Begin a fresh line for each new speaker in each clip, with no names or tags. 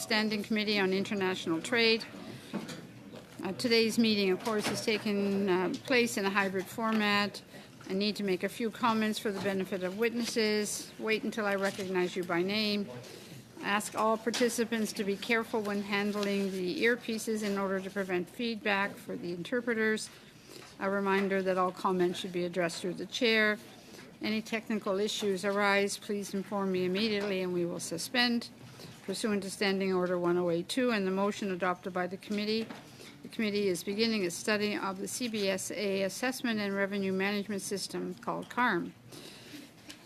Standing Committee on International Trade. Today's meeting, of course, is taking place in a hybrid format. I need to make a few comments for the benefit of witnesses. Wait until I recognize you by name. Ask all participants to be careful when handling the earpieces in order to prevent feedback for the interpreters. A reminder that all comments should be addressed through the chair. Any technical issues arise, please inform me immediately and we will suspend. Pursuant to Standing Order 1082 and the motion adopted by the committee, the committee is beginning its study of the CBSA Assessment and Revenue Management System called CARM.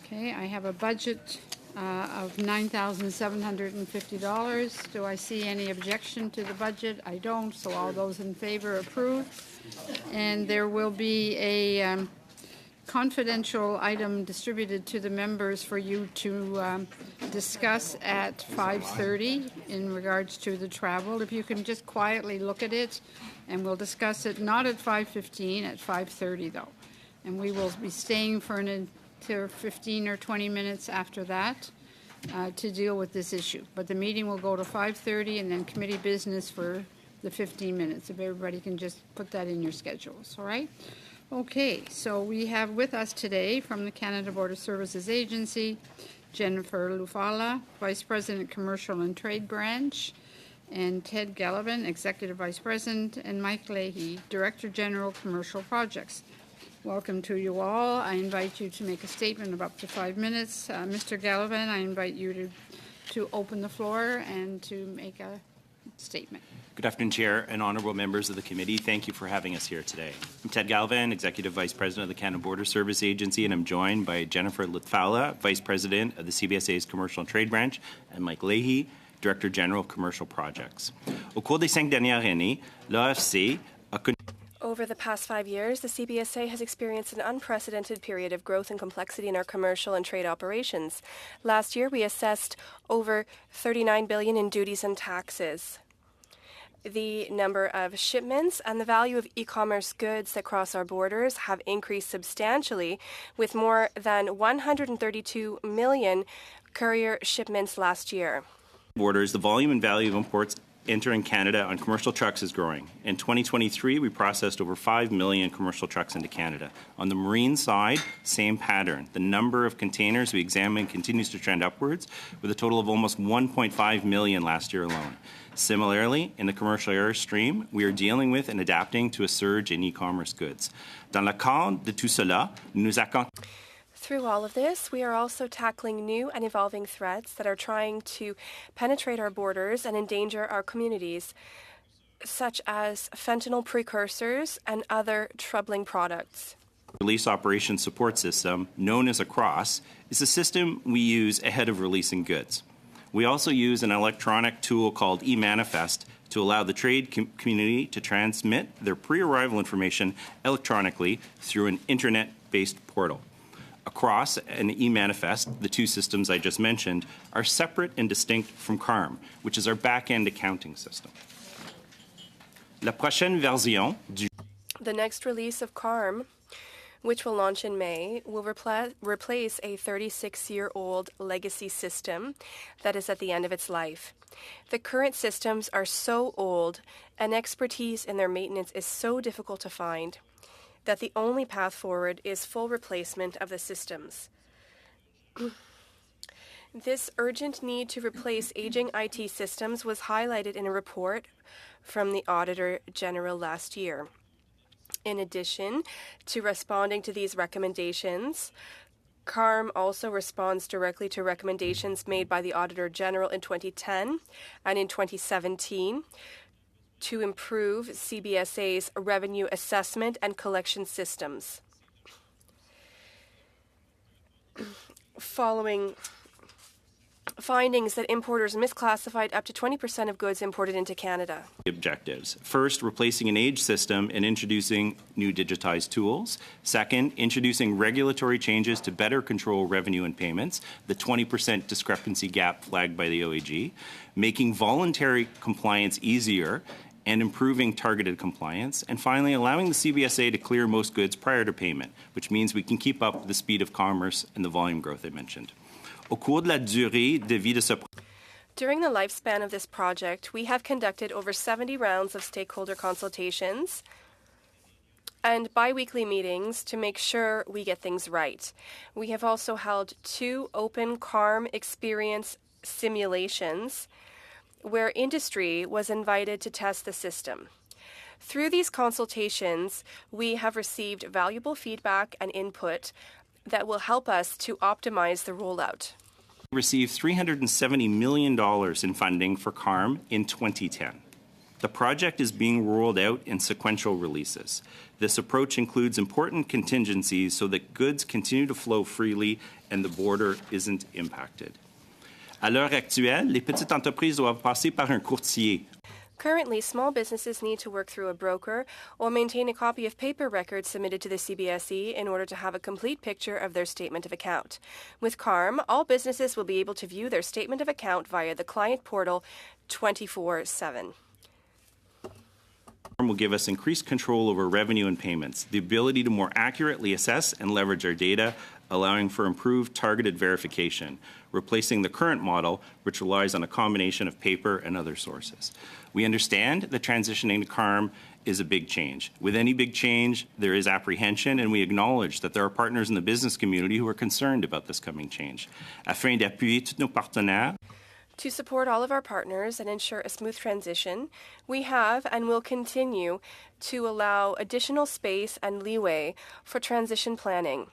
Okay, I have a budget of $9,750. Do I see any objection to the budget? I don't, so all those in favor approve. And there will be a confidential item distributed to the members for you to discuss at 5:30 in regards to the travel. If you can just quietly look at it, and we'll discuss it not at 5:15, at 5:30 though. And we will be staying for 15 or 20 minutes after that to deal with this issue. But the meeting will go to 5:30 and then committee business for the 15 minutes. If everybody can just put that in your schedules, all right? Okay, so we have with us today from the Canada Border Services Agency, Jennifer Lufala, Vice President, Commercial and Trade Branch, and Ted Gallivan, Executive Vice President, and Mike Leahy, Director General, Commercial Projects. Welcome to you all. I invite you to make a statement of up to 5 minutes. Mr. Gallivan, I invite you to open the floor and to make a statement.
Good afternoon, Chair and honourable members of the committee. Thank you for having us here today. I'm Ted Gallivan, Executive Vice President of the Canada Border Service Agency, and I'm joined by Jennifer Lutfala, Vice President of the CBSA's Commercial and Trade Branch, and Mike Leahy, Director General of Commercial Projects. Au cours des 5 dernières années, l'AFC a connu.
Over the past 5 years, the CBSA has experienced an unprecedented period of growth and complexity in our commercial and trade operations. Last year, we assessed over $39 billion in duties and taxes. The number of shipments and the value of e-commerce goods that cross our borders have increased substantially, with more than 132 million courier shipments last year.
Borders, the volume and value of imports entering Canada on commercial trucks is growing. In 2023, we processed over 5 million commercial trucks into Canada. On the marine side, same pattern. The number of containers we examine continues to trend upwards, with a total of almost 1.5 million last year alone. Similarly, in the commercial airstream, we are dealing with and adapting to a surge in e-commerce goods. Dans le cadre de tout cela, nous accompagnons.
Through all of this, we are also tackling new and evolving threats that are trying to penetrate our borders and endanger our communities, such as fentanyl precursors and other troubling products.
Release Operations Support System, known as a CROSS, is a system we use ahead of releasing goods. We also use an electronic tool called eManifest to allow the trade community to transmit their pre-arrival information electronically through an internet-based portal. Across and eManifest, the two systems I just mentioned, are separate and distinct from CARM, which is our back-end accounting system. La prochaine version du
The next release of CARM, which will launch in May, will replace a 36-year-old legacy system that is at the end of its life. The current systems are so old, and expertise in their maintenance is so difficult to find, that the only path forward is full replacement of the systems. This urgent need to replace aging IT systems was highlighted in a report from the Auditor General last year. In addition to responding to these recommendations, CARM also responds directly to recommendations made by the Auditor General in 2010 and in 2017 to improve CBSA's revenue assessment and collection systems. Following findings that importers misclassified up to 20% of goods imported into Canada.
Objectives. First, replacing an aged system and introducing new digitized tools. Second, introducing regulatory changes to better control revenue and payments, the 20% discrepancy gap flagged by the OAG. Making voluntary compliance easier and improving targeted compliance, and finally allowing the CBSA to clear most goods prior to payment, which means we can keep up with the speed of commerce and the volume growth I mentioned. Au cours de la durée de vie de ce
During the lifespan of this project, we have conducted over 70 rounds of stakeholder consultations and bi-weekly meetings to make sure we get things right. We have also held 2 open CARM experience simulations where industry was invited to test the system. Through these consultations, we have received valuable feedback and input that will help us to optimize the rollout.
We received $370 million in funding for CARM in 2010. The project is being rolled out in sequential releases. This approach includes important contingencies so that goods continue to flow freely and the border isn't impacted. À l'heure actuelle, les petites entreprises doivent passer par un courtier.
Currently, small businesses need to work through a broker or maintain a copy of paper records submitted to the CBSE in order to have a complete picture of their statement of account. With CARM, all businesses will be able to view their statement of account via the client portal 24/7.
Will give us increased control over revenue and payments, the ability to more accurately assess and leverage our data, allowing for improved targeted verification, replacing the current model, which relies on a combination of paper and other sources. We understand that transitioning to CARM is a big change. With any big change, there is apprehension, and we acknowledge that there are partners in the business community who are concerned about this coming change. Afin d'appuyer tous nos partenaires,
to support all of our partners and ensure a smooth transition, we have and will continue to allow additional space and leeway for transition planning,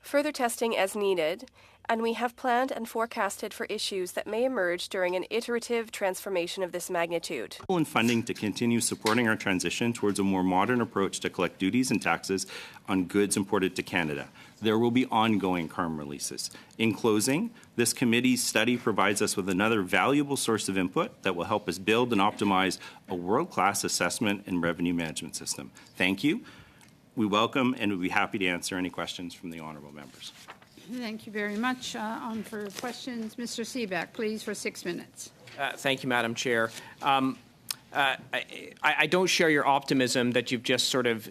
further testing as needed, and we have planned and forecasted for issues that may emerge during an iterative transformation of this magnitude.
And funding to continue supporting our transition towards a more modern approach to collect duties and taxes on goods imported to Canada. There will be ongoing CARM releases. In closing, this committee's study provides us with another valuable source of input that will help us build and optimize a world-class assessment and revenue management system. Thank you. We welcome and would be happy to answer any questions from the honourable members.
Thank you very much. On for questions, Mr. Seebeck, please, for 6 minutes.
Thank you, Madam Chair. I don't share your optimism that you've just sort of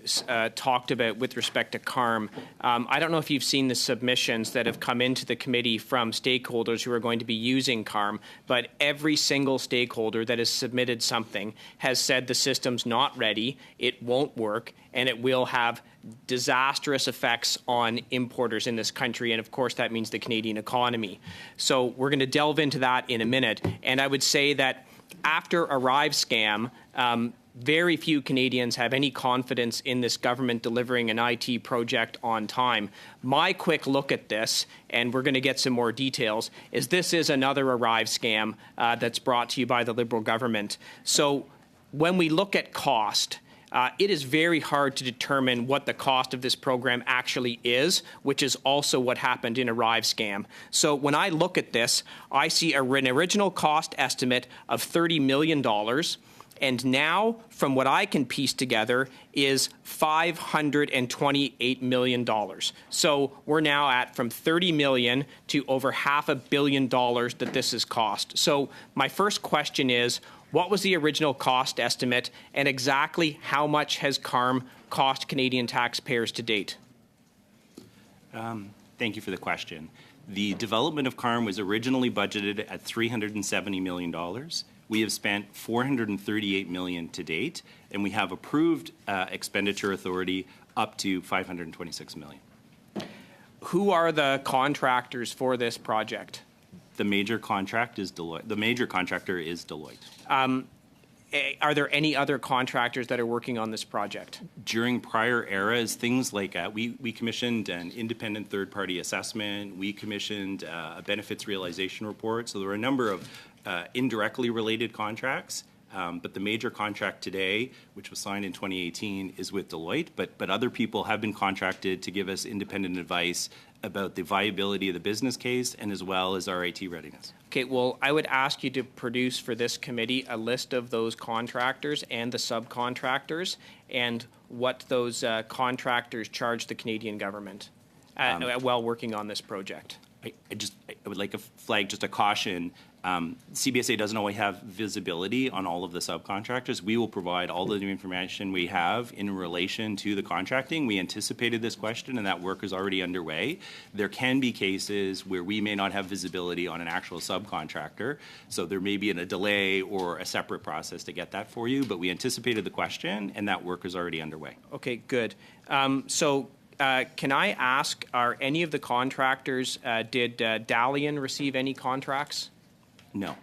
talked about with respect to CARM. I don't know if you've seen the submissions that have come into the committee from stakeholders who are going to be using CARM, but every single stakeholder that has submitted something has said the system's not ready, it won't work, and it will have disastrous effects on importers in this country, and of course that means the Canadian economy. So we're going to delve into that in a minute, and I would say that after Arrive Scam, very few Canadians have any confidence in this government delivering an IT project on time. My quick look at this, and we're going to get some more details, is this is another Arrive Scam that's brought to you by the Liberal government. So when we look at cost, it is very hard to determine what the cost of this program actually is, which is also what happened in Arrive Scam. So when I look at this, I see an original cost estimate of $30 million, and now, from what I can piece together, is $528 million. So we're now at from $30 million to over $500 million that this has cost. So my first question is, what was the original cost estimate, and exactly how much has CARM cost Canadian taxpayers to date?
Thank you for the question. The development of CARM was originally budgeted at $370 million. We have spent $438 million to date, and we have approved expenditure authority up to $526 million.
Who are the contractors for this project?
The major contractor is Deloitte.
Are there any other contractors that are working on this project?
During prior eras, things like we commissioned an independent third-party assessment. We commissioned a benefits realization report. So there were a number of indirectly related contracts. But the major contract today, which was signed in 2018, is with Deloitte. But other people have been contracted to give us independent advice about the viability of the business case and as well as our IT readiness.
Okay, well, I would ask you to produce for this committee a list of those contractors and the subcontractors and what those contractors charge the Canadian government while working on this project.
I would like to flag just a caution. CBSA doesn't always have visibility on all of the subcontractors. We will provide all the new information we have in relation to the contracting. We anticipated this question, and that work is already underway. There can be cases where we may not have visibility on an actual subcontractor, so there may be a delay or a separate process to get that for you, but we anticipated the question, and that work is already underway.
Okay, good. Can I ask, are any of the contractors, did Dalian receive any contracts?
No.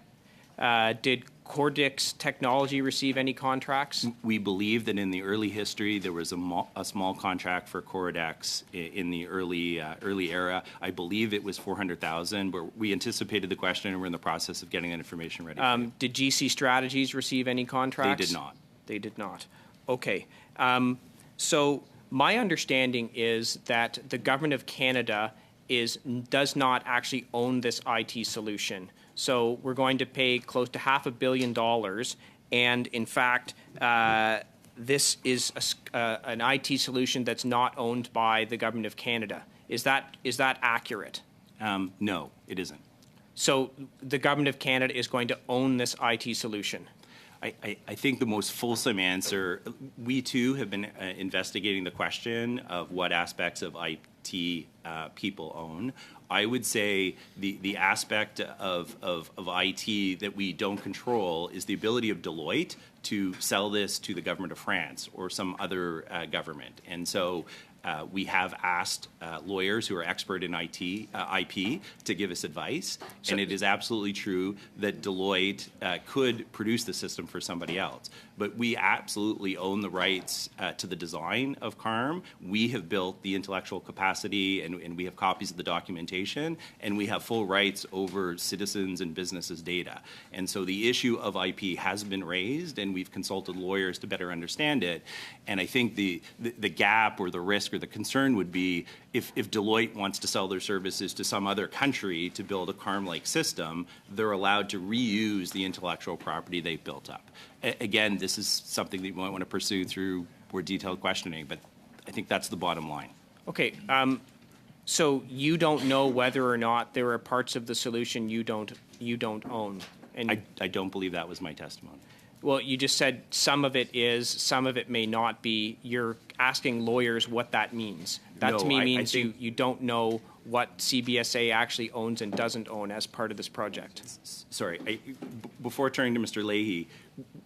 Did Cordix Technology receive any contracts?
We believe that in the early history there was a small contract for Cordix in the early era. I believe it was $400,000, but we anticipated the question and we're in the process of getting that information ready.
Did GC Strategies receive any contracts?
They did not.
They did not. Okay. So my understanding is that the Government of Canada does not actually own this IT solution. So we're going to pay close to $500 million, and in fact, this is an IT solution that's not owned by the Government of Canada. Is that accurate?
No, it isn't.
So the Government of Canada is going to own this IT solution?
I think the most fulsome answer, we too have been investigating the question of what aspects of IT people own. I would say the aspect of IT that we don't control is the ability of Deloitte to sell this to the government of France or some other government. And so we have asked lawyers who are expert in IP to give us advice, and it is absolutely true that Deloitte could produce the system for somebody else. But we absolutely own the rights to the design of CARM. We have built the intellectual capacity, and we have copies of the documentation, and we have full rights over citizens' and businesses' data. And so the issue of IP has been raised, and we've consulted lawyers to better understand it. And I think the gap or the risk or the concern would be if Deloitte wants to sell their services to some other country to build a CARM-like system, they're allowed to reuse the intellectual property they've built up. Again, this is something that you might want to pursue through more detailed questioning, but I think that's the bottom line.
Okay. So you don't know whether or not there are parts of the solution you don't own? And
I don't believe that was my testimony.
Well, you just said some of it is, some of it may not be. You're asking lawyers what that means. That
No,
to me
I
means
think
you don't know what CBSA actually owns and doesn't own as part of this project.
Sorry, before turning to Mr. Leahy,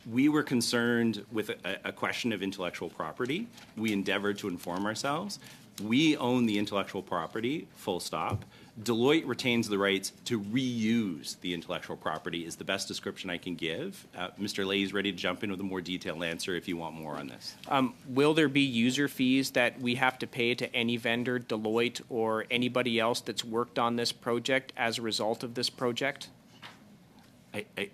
we were concerned with a question of intellectual property. We endeavored to inform ourselves. We own the intellectual property, full stop. Deloitte retains the rights to reuse the intellectual property is the best description I can give. Mr. Leahy is ready to jump in with a more detailed answer if you want more on this.
Will there be user fees that we have to pay to any vendor, Deloitte or anybody else that's worked on this project as a result of this project?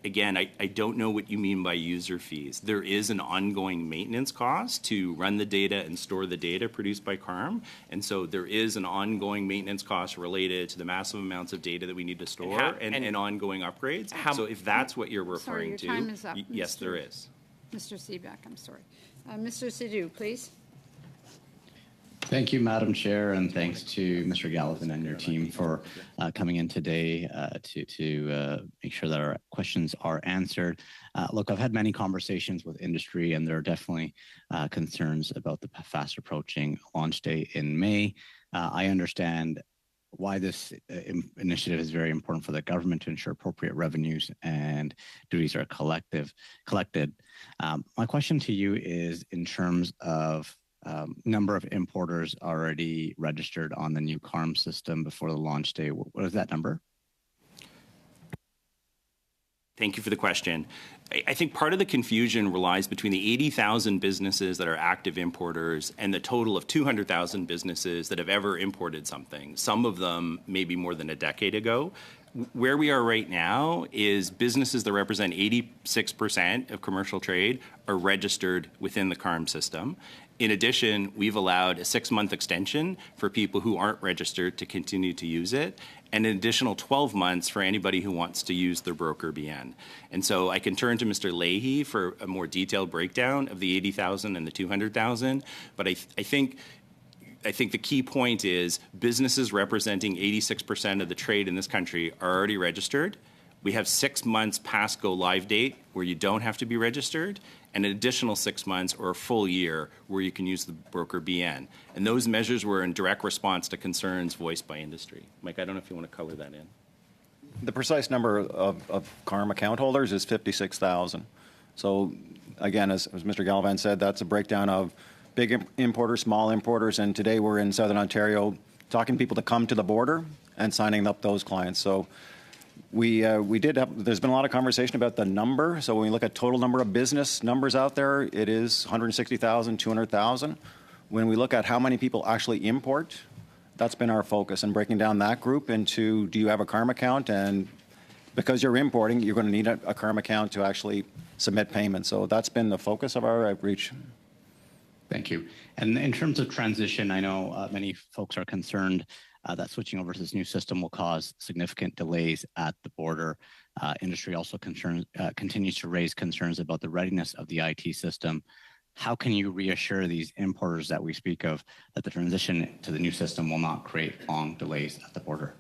Again, I don't know what you mean by user fees. There is an ongoing maintenance cost to run the data and store the data produced by CARM, and so there is an ongoing maintenance cost related to the massive amounts of data that we need to store and ongoing upgrades. So if that's what you're referring
Sorry, your time is up,
yes, there is.
Mr. Seebeck, I'm sorry. Mr. Sidhu, please.
Thank you, Madam Chair, and thanks to Mr. Gallatin and your team for coming in today to make sure that our questions are answered. Look, I've had many conversations with industry, and there are definitely concerns about the fast approaching launch day in May. I understand why this initiative is very important for the government to ensure appropriate revenues and duties are collected. My question to you is in terms of number of importers already registered on the new CARM system before the launch day. What is that number?
Thank you for the question. I think part of the confusion relies between the 80,000 businesses that are active importers and the total of 200,000 businesses that have ever imported something, some of them maybe more than a decade ago. Where we are right now is businesses that represent 86% of commercial trade are registered within the CARM system. In addition, we've allowed a 6-month extension for people who aren't registered to continue to use it, and an additional 12 months for anybody who wants to use their broker BN. And so I can turn to Mr. Leahy for a more detailed breakdown of the 80,000 and the 200,000, but I think the key point is businesses representing 86% of the trade in this country are already registered. We have 6 months past go live date where you don't have to be registered, and an additional 6 months or a full year where you can use the broker BN. And those measures were in direct response to concerns voiced by industry. Mike, I don't know if you want to color that in.
The precise number of CARM account holders is 56,000. So again, as Mr. Gallivan said, that's a breakdown of big importers, small importers, and today we're in Southern Ontario talking to people to come to the border and signing up those clients. So we did have, there's been a lot of conversation about the number. So when we look at total number of business numbers out there, it is 160,000, 200,000. When we look at how many people actually import, that's been our focus, and breaking down that group into, do you have a CARM account? And because you're importing, you're going to need a CARM account to actually submit payment. So that's been the focus of our outreach.
Thank you. And in terms of transition, I know many folks are concerned that switching over to this new system will cause significant delays at the border. Industry also continues to raise concerns about the readiness of the IT system. How can you reassure these importers that we speak of that the transition to the new system will not create long delays at the border?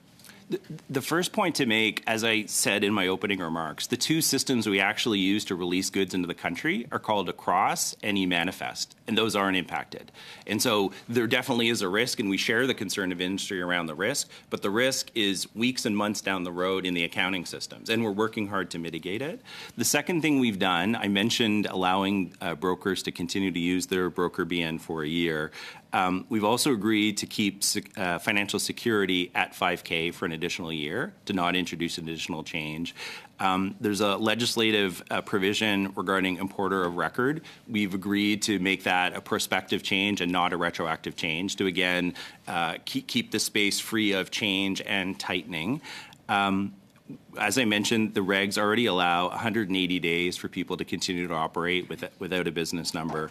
The first point to make, as I said in my opening remarks, the two systems we actually use to release goods into the country are called Across and eManifest, and those aren't impacted. And so there definitely is a risk, and we share the concern of industry around the risk, but the risk is weeks and months down the road in the accounting systems, and we're working hard to mitigate it. The second thing we've done, I mentioned allowing brokers to continue to use their broker BN for a year. We've also agreed to keep financial security at $5K for an additional year, to not introduce additional change. There's a legislative provision regarding importer of record. We've agreed to make that a prospective change and not a retroactive change to, again, keep the space free of change and tightening. As I mentioned, the regs already allow 180 days for people to continue to operate without a business number.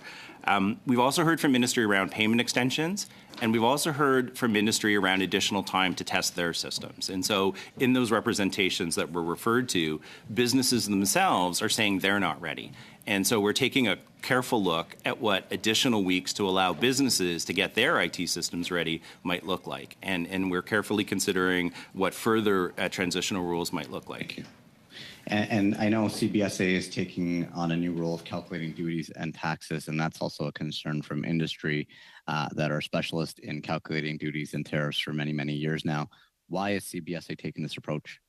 We've also heard from industry around payment extensions, and we've also heard from industry around additional time to test their systems. And so in those representations that were referred to, businesses themselves are saying they're not ready. And so we're taking a careful look at what additional weeks to allow businesses to get their IT systems ready might look like. And we're carefully considering what further transitional rules might look like.
Thank you. And I know CBSA is taking on a new role of calculating duties and taxes, and that's also a concern from industry that are specialists in calculating duties and tariffs for many, many years now. Why is CBSA taking this approach?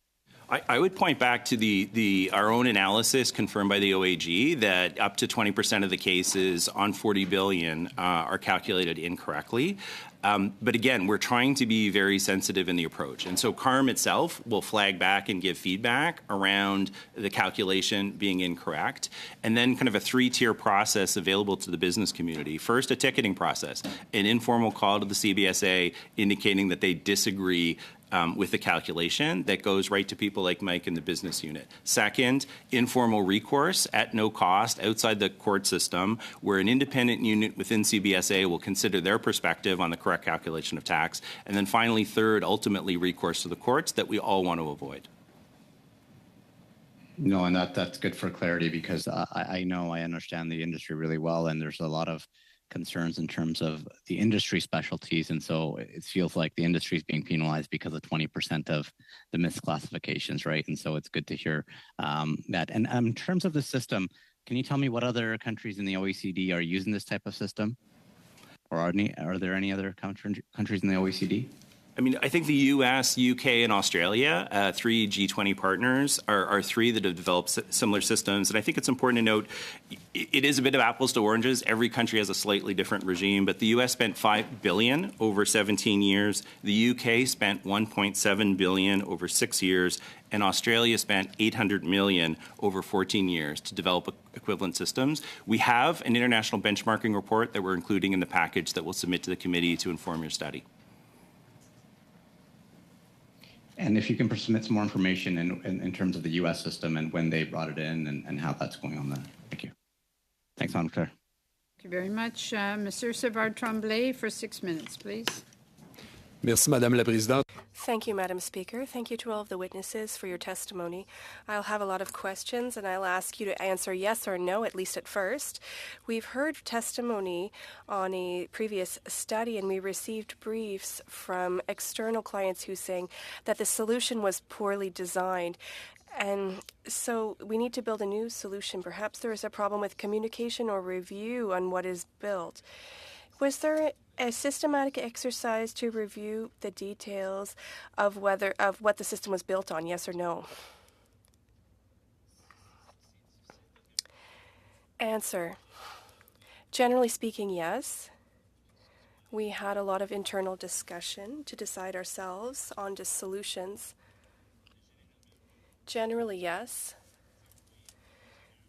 I would point back to our own analysis confirmed by the OAG that up to 20% of the cases on $40 billion are calculated incorrectly. But again, we're trying to be very sensitive in the approach. And so CARM itself will flag back and give feedback around the calculation being incorrect. And then kind of a three-tier process available to the business community. First, a ticketing process, an informal call to the CBSA indicating that they disagree with the calculation that goes right to people like Mike in the business unit. Second, informal recourse at no cost outside the court system where an independent unit within CBSA will consider their perspective on the correct calculation of tax. And then finally, third, ultimately recourse to the courts that we all want to avoid.
No, and that's good for clarity because I know I understand the industry really well, and there's a lot of concerns in terms of the industry specialties, and so it feels like the industry is being penalized because of 20% of the misclassifications, right? And so it's good to hear that. And in terms of the system, can you tell me what other countries in the OECD are using this type of system? Or are there any other countries in the OECD?
I mean, I think the U.S., U.K., and Australia, three G20 partners, are three that have developed similar systems. And I think it's important to note it is a bit of apples to oranges. Every country has a slightly different regime. But the U.S. spent $5 billion over 17 years. The U.K. spent $1.7 billion over 6 years. And Australia spent $800 million over 14 years to develop equivalent systems. We have an international benchmarking report that we're including in the package that we'll submit to the committee to inform your study.
And if you can submit some more information in terms of the U.S. system and when they brought it in and how that's going on there. Thank you. Thanks, Madam Chair.
Thank you very much. Monsieur Savard-Tremblay for 6 minutes, please.
Merci, Madame la Présidente.
Thank you, Madam Speaker. Thank you to all of the witnesses for your testimony. I'll have a lot of questions, and I'll ask you to answer yes or no, at least at first. We've heard testimony on a previous study, and we received briefs from external clients who saying that the solution was poorly designed. And so we need to build a new solution. Perhaps there is a problem with communication or review on what is built. Was there a systematic exercise to review the details of what the system was built on, yes or no? Answer. Generally speaking, yes. We had a lot of internal discussion to decide ourselves on just solutions. Generally, yes.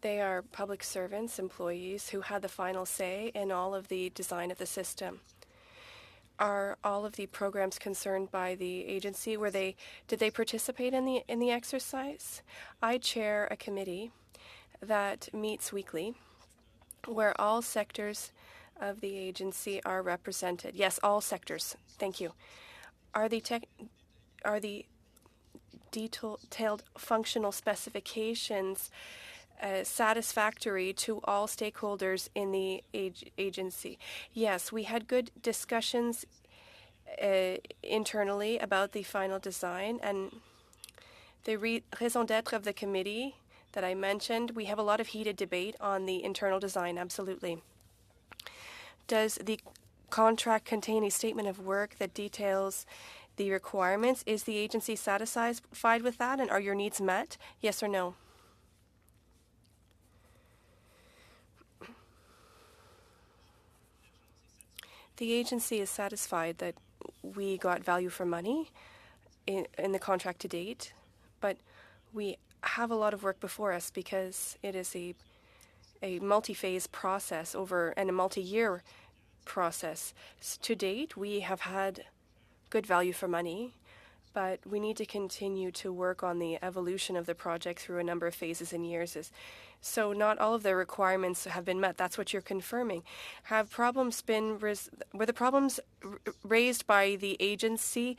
They are public servants, employees who had the final say in all of the design of the system. Are all of the programs concerned by the agency? Did they participate in the exercise? I chair a committee that meets weekly, where all sectors of the agency are represented. Yes, all sectors. Thank you. Are the detailed functional specifications satisfactory to all stakeholders in the agency? Yes, we had good discussions internally about the final design, and the raison d'etre of the committee that I mentioned, we have a lot of heated debate on the internal design, absolutely. Does the contract contain a statement of work that details the requirements? Is the agency satisfied with that, and are your needs met? Yes or no? The agency is satisfied that we got value for money in the contract to date, but we have a lot of work before us because it is a multi-phase process and a multi-year process. To date, we have had good value for money, but we need to continue to work on the evolution of the project through a number of phases and years. So not all of the requirements have been met. That's what you're confirming. Were the problems raised by the agency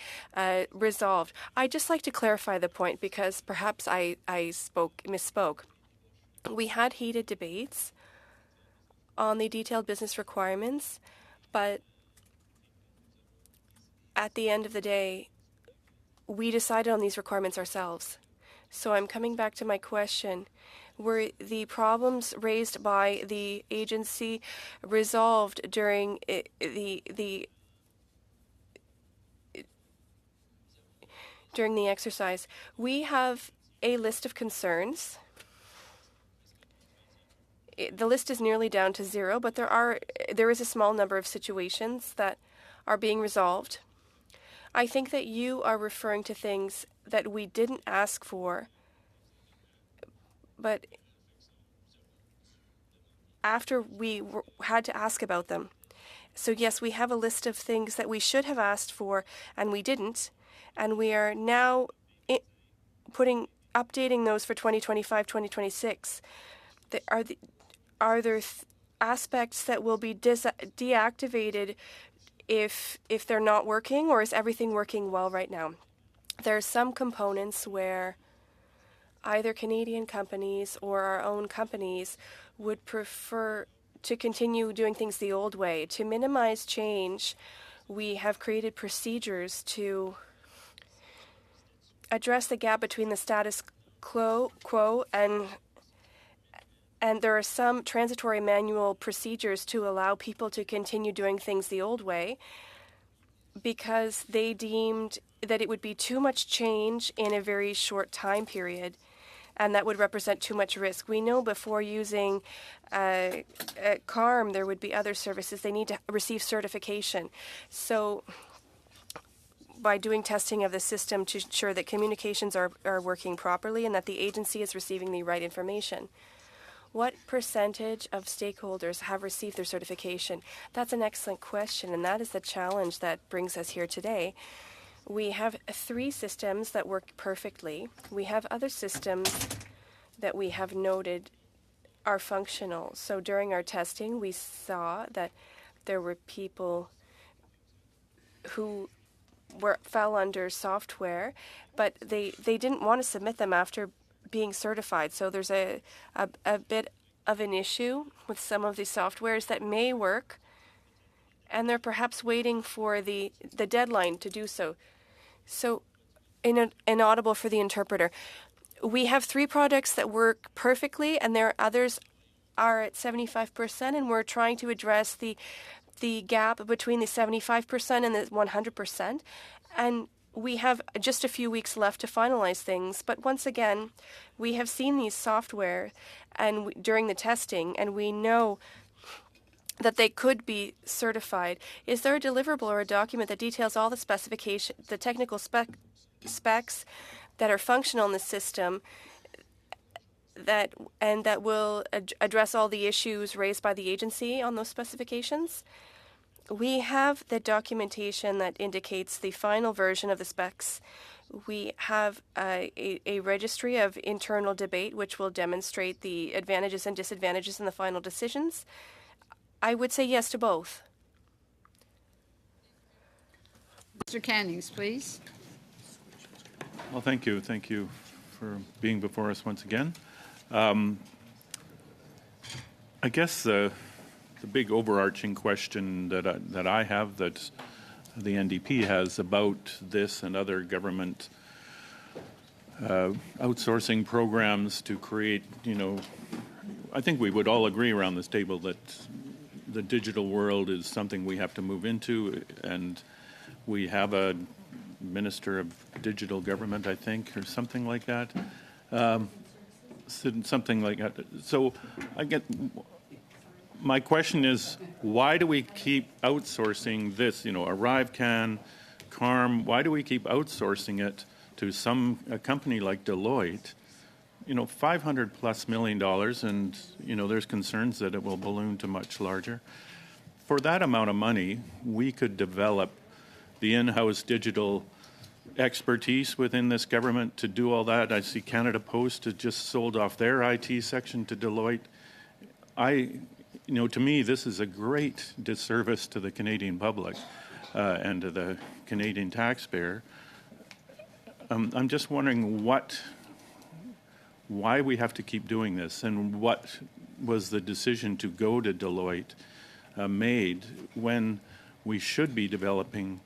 resolved? I'd just like to clarify the point because perhaps I misspoke. We had heated debates on the detailed business requirements, but at the end of the day, we decided on these requirements ourselves. So I'm coming back to my question. Were the problems raised by the agency resolved during the exercise? We have a list of concerns. The list is nearly down to 0, but there is a small number of situations that are being resolved. I think that you are referring to things that we didn't ask for, but after we had to ask about them. So yes, we have a list of things that we should have asked for and we didn't, and we are now updating those for 2025, 2026. Are there aspects that will be deactivated if they're not working, or is everything working well right now? There are some components where either Canadian companies or our own companies would prefer to continue doing things the old way. To minimize change, we have created procedures to address the gap between the status quo and there are some transitory manual procedures to allow people to continue doing things the old way because they deemed that it would be too much change in a very short time period, and that would represent too much risk. We know before using CARM, there would be other services. They need to receive certification. So by doing testing of the system to ensure that communications are working properly and that the agency is receiving the right information. What percentage of stakeholders have received their certification? That's an excellent question, and that is the challenge that brings us here today. We have 3 systems that work perfectly. We have other systems that we have noted are functional. So during our testing, we saw that there were people who fell under software, but they didn't want to submit them after being certified. So there's a bit of an issue with some of the softwares that may work, and they're perhaps waiting for the deadline to do so. So inaudible for the interpreter. we have 3 products that work perfectly, and there are others are at 75%, and we're trying to address the gap between the 75% and the 100%. And we have just a few weeks left to finalize things. But once again, we have seen these software and during the testing, and we know that they could be certified. Is there a deliverable or a document that details all the specification, the technical specs that are functional in the system that will address all the issues raised by the agency on those specifications? We have the documentation that indicates the final version of the specs. We have a registry of internal debate, which will demonstrate the advantages and disadvantages in the final decisions. I would say yes to both.
Mr. Cannings, please.
Well, thank you. Thank you for being before us once again. I guess the big overarching question that I have, that the NDP has about this and other government outsourcing programs to create, I think we would all agree around this table that the digital world is something we have to move into, and we have a Minister of Digital Government, I think, or something like that. Something like that. So my question is, why do we keep outsourcing this? ArriveCan, CARM, why do we keep outsourcing it to a company like Deloitte? $500+ million, and there's concerns that it will balloon to much larger. For that amount of money, we could develop the in-house digital expertise within this government to do all that. I see Canada Post has just sold off their IT section to Deloitte. To me, this is a great disservice to the Canadian public and to the Canadian taxpayer. I'm just wondering why we have to keep doing this, and what was the decision to go to Deloitte made when we should be developing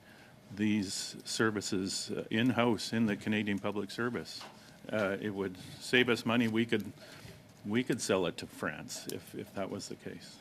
these services in-house in the Canadian Public Service. It would save us money. We could sell it to France if that was the case.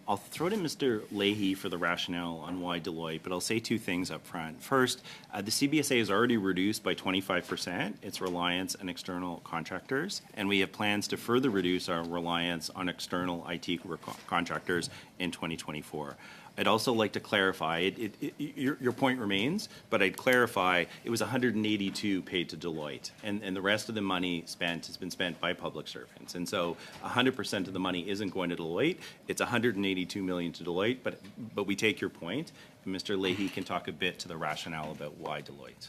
I'll throw to Mr. Leahy for the rationale on why Deloitte, but I'll say 2 things up front. First, the CBSA has already reduced by 25% its reliance on external contractors, and we have plans to further reduce our reliance on external IT contractors in 2024. I'd also like to clarify, your point remains, but I'd clarify it was 182 paid to Deloitte, and the rest of the money spent has been spent by public servants. And so 100% of the money isn't going to Deloitte. It's 182 million to Deloitte, but we take your point, and Mr. Leahy can talk a bit to the rationale about why Deloitte.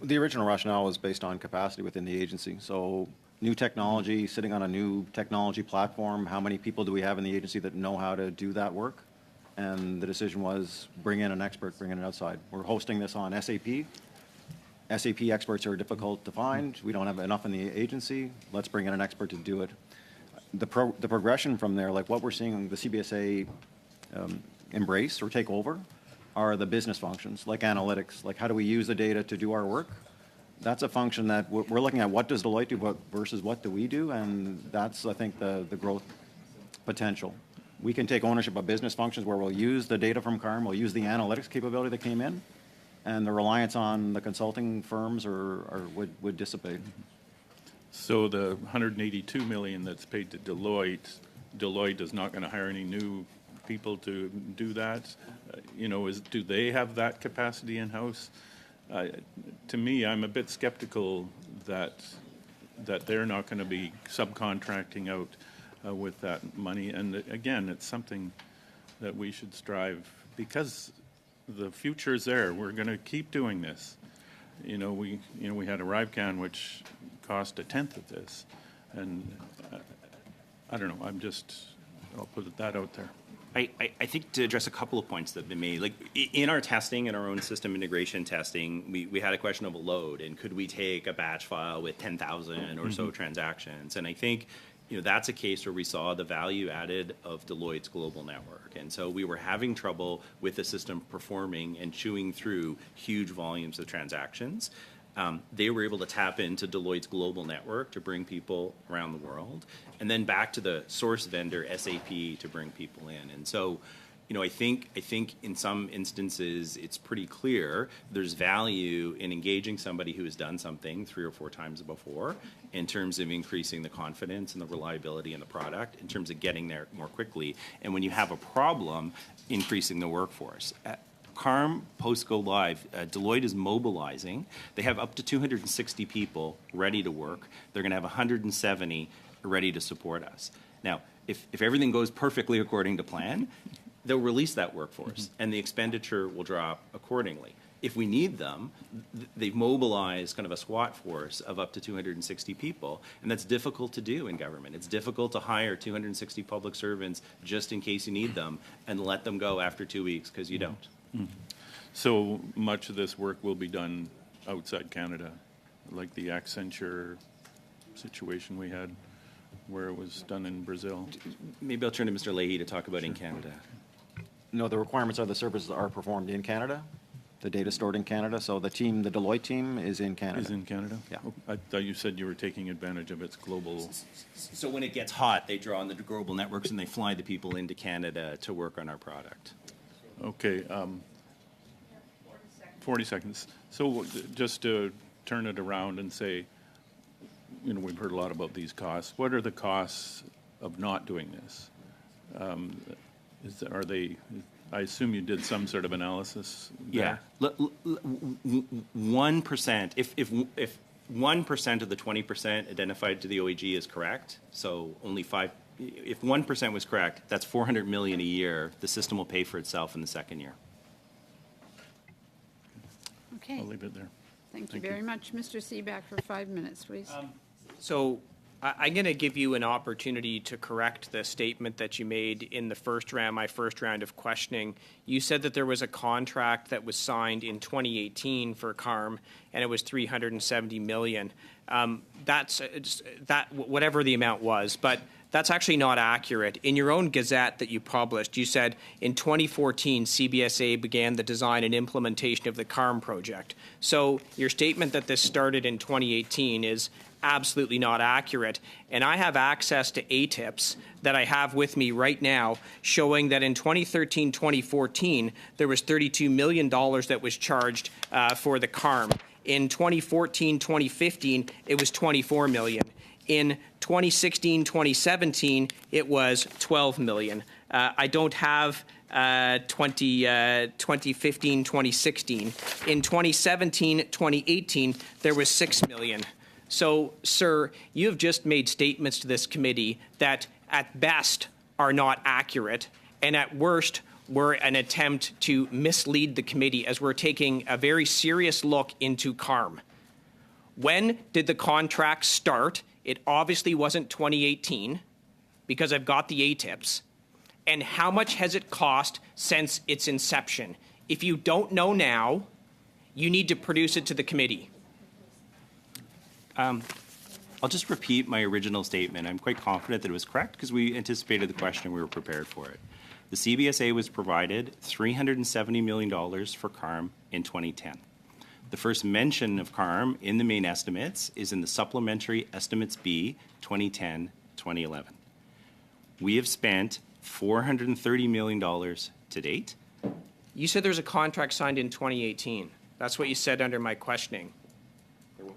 The original rationale was based on capacity within the agency. So new technology, sitting on a new technology platform, how many people do we have in the agency that know how to do that work? And the decision was bring in an expert, bring in an outside. We're hosting this on SAP. SAP experts are difficult to find. We don't have enough in the agency. Let's bring in an expert to do it. The progression from there, like what we're seeing the CBSA embrace or take over, are the business functions, like analytics, like how do we use the data to do our work? That's a function that we're looking at. What does Deloitte do versus what do we do? And that's, I think, the growth potential. We can take ownership of business functions where we'll use the data from CARM, we'll use the analytics capability that came in, and the reliance on the consulting firms would dissipate. So
the 182 million that's paid to Deloitte is not going to hire any new people to do that. Do they have that capacity in-house? To me, I'm a bit skeptical that they're not going to be subcontracting out with that money. And again, it's something that we should strive, because the future is there. We're going to keep doing this. We had ArriveCan, which cost a tenth of this, and I don't know. I'll put that out there.
I think to address a couple of points that have been made, like in our testing, in our own system integration testing, we had a question of a load, and could we take a batch file with 10,000 or so transactions? And I think that's a case where we saw the value added of Deloitte's global network. And so we were having trouble with the system performing and chewing through huge volumes of transactions. They were able to tap into Deloitte's global network to bring people around the world, and then back to the source vendor, SAP, to bring people in. And so, I think in some instances it's pretty clear there's value in engaging somebody who has done something 3 or 4 times before in terms of increasing the confidence and the reliability in the product, in terms of getting there more quickly. And when you have a problem, increasing the workforce. CARM post-go live, Deloitte is mobilizing. They have up to 260 people ready to work. They're going to have 170 ready to support us. Now, if everything goes perfectly according to plan, they'll release that workforce, and the expenditure will drop accordingly. If we need them, they've mobilized kind of a SWAT force of up to 260 people, and that's difficult to do in government. It's difficult to hire 260 public servants just in case you need them and let them go after 2 weeks because you don't.
So much of this work will be done outside Canada, like the Accenture situation we had where it was done in Brazil.
Maybe I'll turn to Mr. Leahy to talk about in Canada.
No, the requirements are the services are performed in Canada, the data stored in Canada. So the Deloitte team is in Canada.
Is in Canada?
Yeah.
Oh, I thought you said you were taking advantage of its global.
So when it gets hot, they draw on the global networks and they fly the people into Canada to work on our product.
Okay. 40 seconds. So just to turn it around and say, we've heard a lot about these costs. What are the costs of not doing this? Are they? I assume you did some sort of analysis.
Yeah, 1%. If 1% of the 20% identified to the OEG is correct, so only 5. If 1% was correct, that's $400 million a year. The system will pay for itself in the second year.
Okay.
I'll leave it there.
Thank you very much. Mr. Seaback for 5 minutes, please.
So I'm going to give you an opportunity to correct the statement that you made in the my first round of questioning. You said that there was a contract that was signed in 2018 for CARM, and it was $370 million. That's whatever the amount was, but that's actually not accurate. In your own Gazette that you published, you said in 2014, CBSA began the design and implementation of the CARM project. So your statement that this started in 2018 is absolutely not accurate. And I have access to ATIPs that I have with me right now showing that in 2013-2014, there was $32 million that was charged for the CARM. In 2014-2015, it was $24 million. In 2016-2017, it was $12 million. I don't have 2015-2016. In 2017-2018, there was $6 million. So, sir, you have just made statements to this committee that at best are not accurate, and at worst were an attempt to mislead the committee as we're taking a very serious look into CARM. When did the contract start? It obviously wasn't 2018 because I've got the ATIPs. And how much has it cost since its inception? If you don't know now, you need to produce it to the committee.
I'll just repeat my original statement. I'm quite confident that it was correct because we anticipated the question and we were prepared for it. The CBSA was provided $370 million for CARM in 2010. The first mention of CARM in the main estimates is in the Supplementary Estimates B 2010-2011. We have spent $430 million to date.
You said there's a contract signed in 2018. That's what you said under my questioning.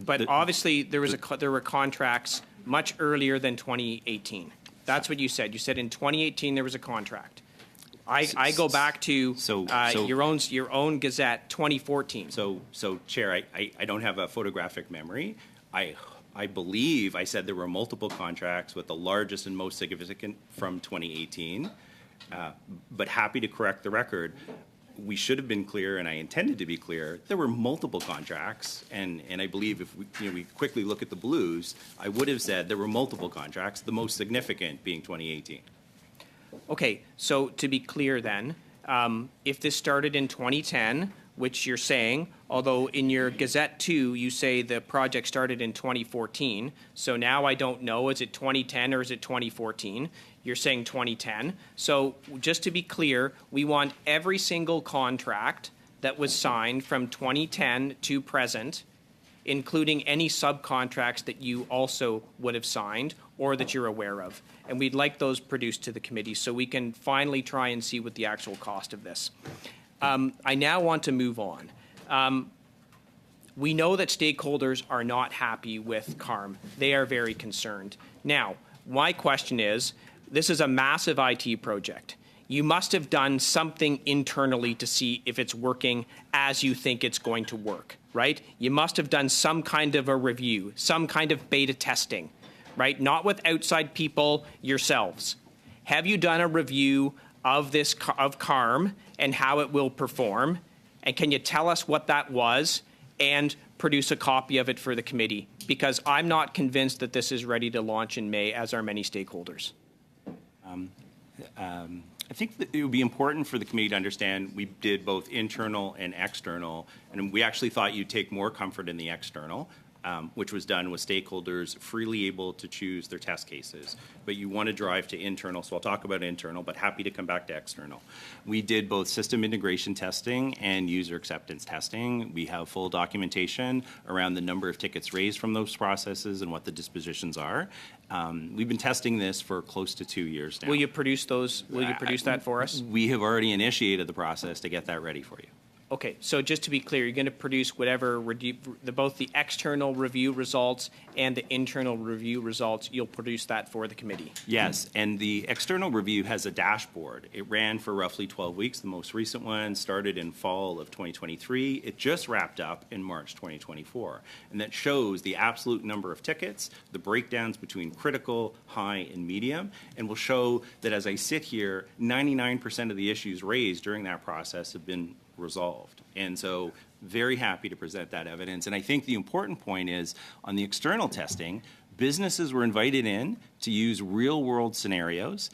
But obviously, there were contracts much earlier than 2018. That's what you said. You said in 2018 there was a contract. I go back to your own Gazette, 2014.
So Chair, I don't have a photographic memory. I believe I said there were multiple contracts with the largest and most significant from 2018. But happy to correct the record. We should have been clear, and I intended to be clear. There were multiple contracts, and I believe if we quickly look at the blues, I would have said there were multiple contracts, the most significant being 2018.
Okay, so to be clear then, if this started in 2010, which you're saying, although in your Gazette 2 you say the project started in 2014, so now I don't know, is it 2010 or is it 2014? You're saying 2010. So just to be clear, we want every single contract that was signed from 2010 to present including any subcontracts that you also would have signed or that you're aware of. And we'd like those produced to the committee so we can finally try and see what the actual cost of this. I now want to move on. We know that stakeholders are not happy with CARM. They are very concerned. Now, my question is, this is a massive IT project. You must have done something internally to see if it's working as you think it's going to work, right? You must have done some kind of a review, some kind of beta testing, right? Not with outside people, yourselves. Have you done a review of of CARM and how it will perform? And can you tell us what that was and produce a copy of it for the committee? Because I'm not convinced that this is ready to launch in May, as are many stakeholders.
I think that it would be important for the committee to understand we did both internal and external, and we actually thought you'd take more comfort in the external, which was done with stakeholders freely able to choose their test cases. But you want to drive to internal, so I'll talk about internal, but happy to come back to external. We did both system integration testing and user acceptance testing. We have full documentation around the number of tickets raised from those processes and what the dispositions are. We've been testing this for close to 2 years now.
Will you produce those? Will you produce that for us?
We have already initiated the process to get that ready for you.
Okay, so just to be clear, you're going to produce whatever, both the external review results and the internal review results, you'll produce that for the committee?
Yes, and the external review has a dashboard. It ran for roughly 12 weeks. The most recent one started in fall of 2023. It just wrapped up in March 2024. And that shows the absolute number of tickets, the breakdowns between critical, high, and medium, and will show that as I sit here, 99% of the issues raised during that process have been resolved. And so very happy to present that evidence. And I think the important point is on the external testing, businesses were invited in to use real world scenarios.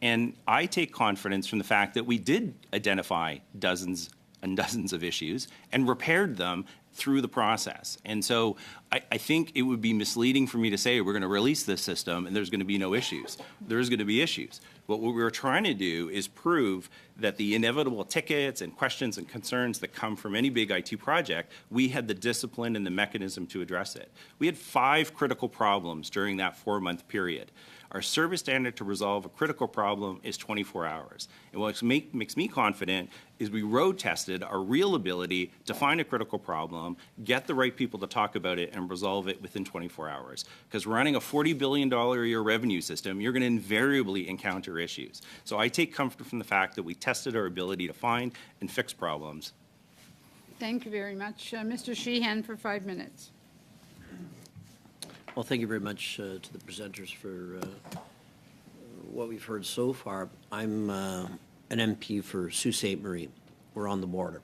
And I take confidence from the fact that we did identify dozens and dozens of issues and repaired them through the process. And so I think it would be misleading for me to say we're going to release this system and there's going to be no issues. There's going to be issues. But what we're trying to do is prove that the inevitable tickets and questions and concerns that come from any big IT project, we had the discipline and the mechanism to address it. We had 5 critical problems during that 4-month period. Our service standard to resolve a critical problem is 24 hours. And what makes me confident is we road tested our real ability to find a critical problem, get the right people to talk about it, and resolve it within 24 hours. Because running a $40 billion a year revenue system, you're going to invariably encounter issues. So I take comfort from the fact that we tested our ability to find and fix problems.
Thank you very much. Mr. Sheehan for 5 minutes.
Well, thank you very much to the presenters for what we've heard so far. I'm an MP for Sault Ste. Marie. We're on the border.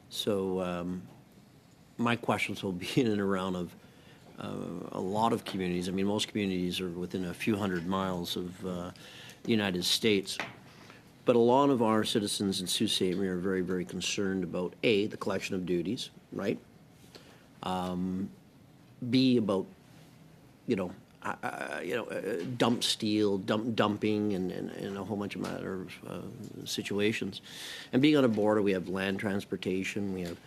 So my questions will be in and around of a lot of communities. I mean, most communities are within a few hundred miles of the United States. But a lot of our citizens in Sault Ste. Marie are very, very concerned about, A, the collection of duties, right? B, about dump steel, dumping, and a whole bunch of matter of situations. And being on a border, we have land transportation. We have,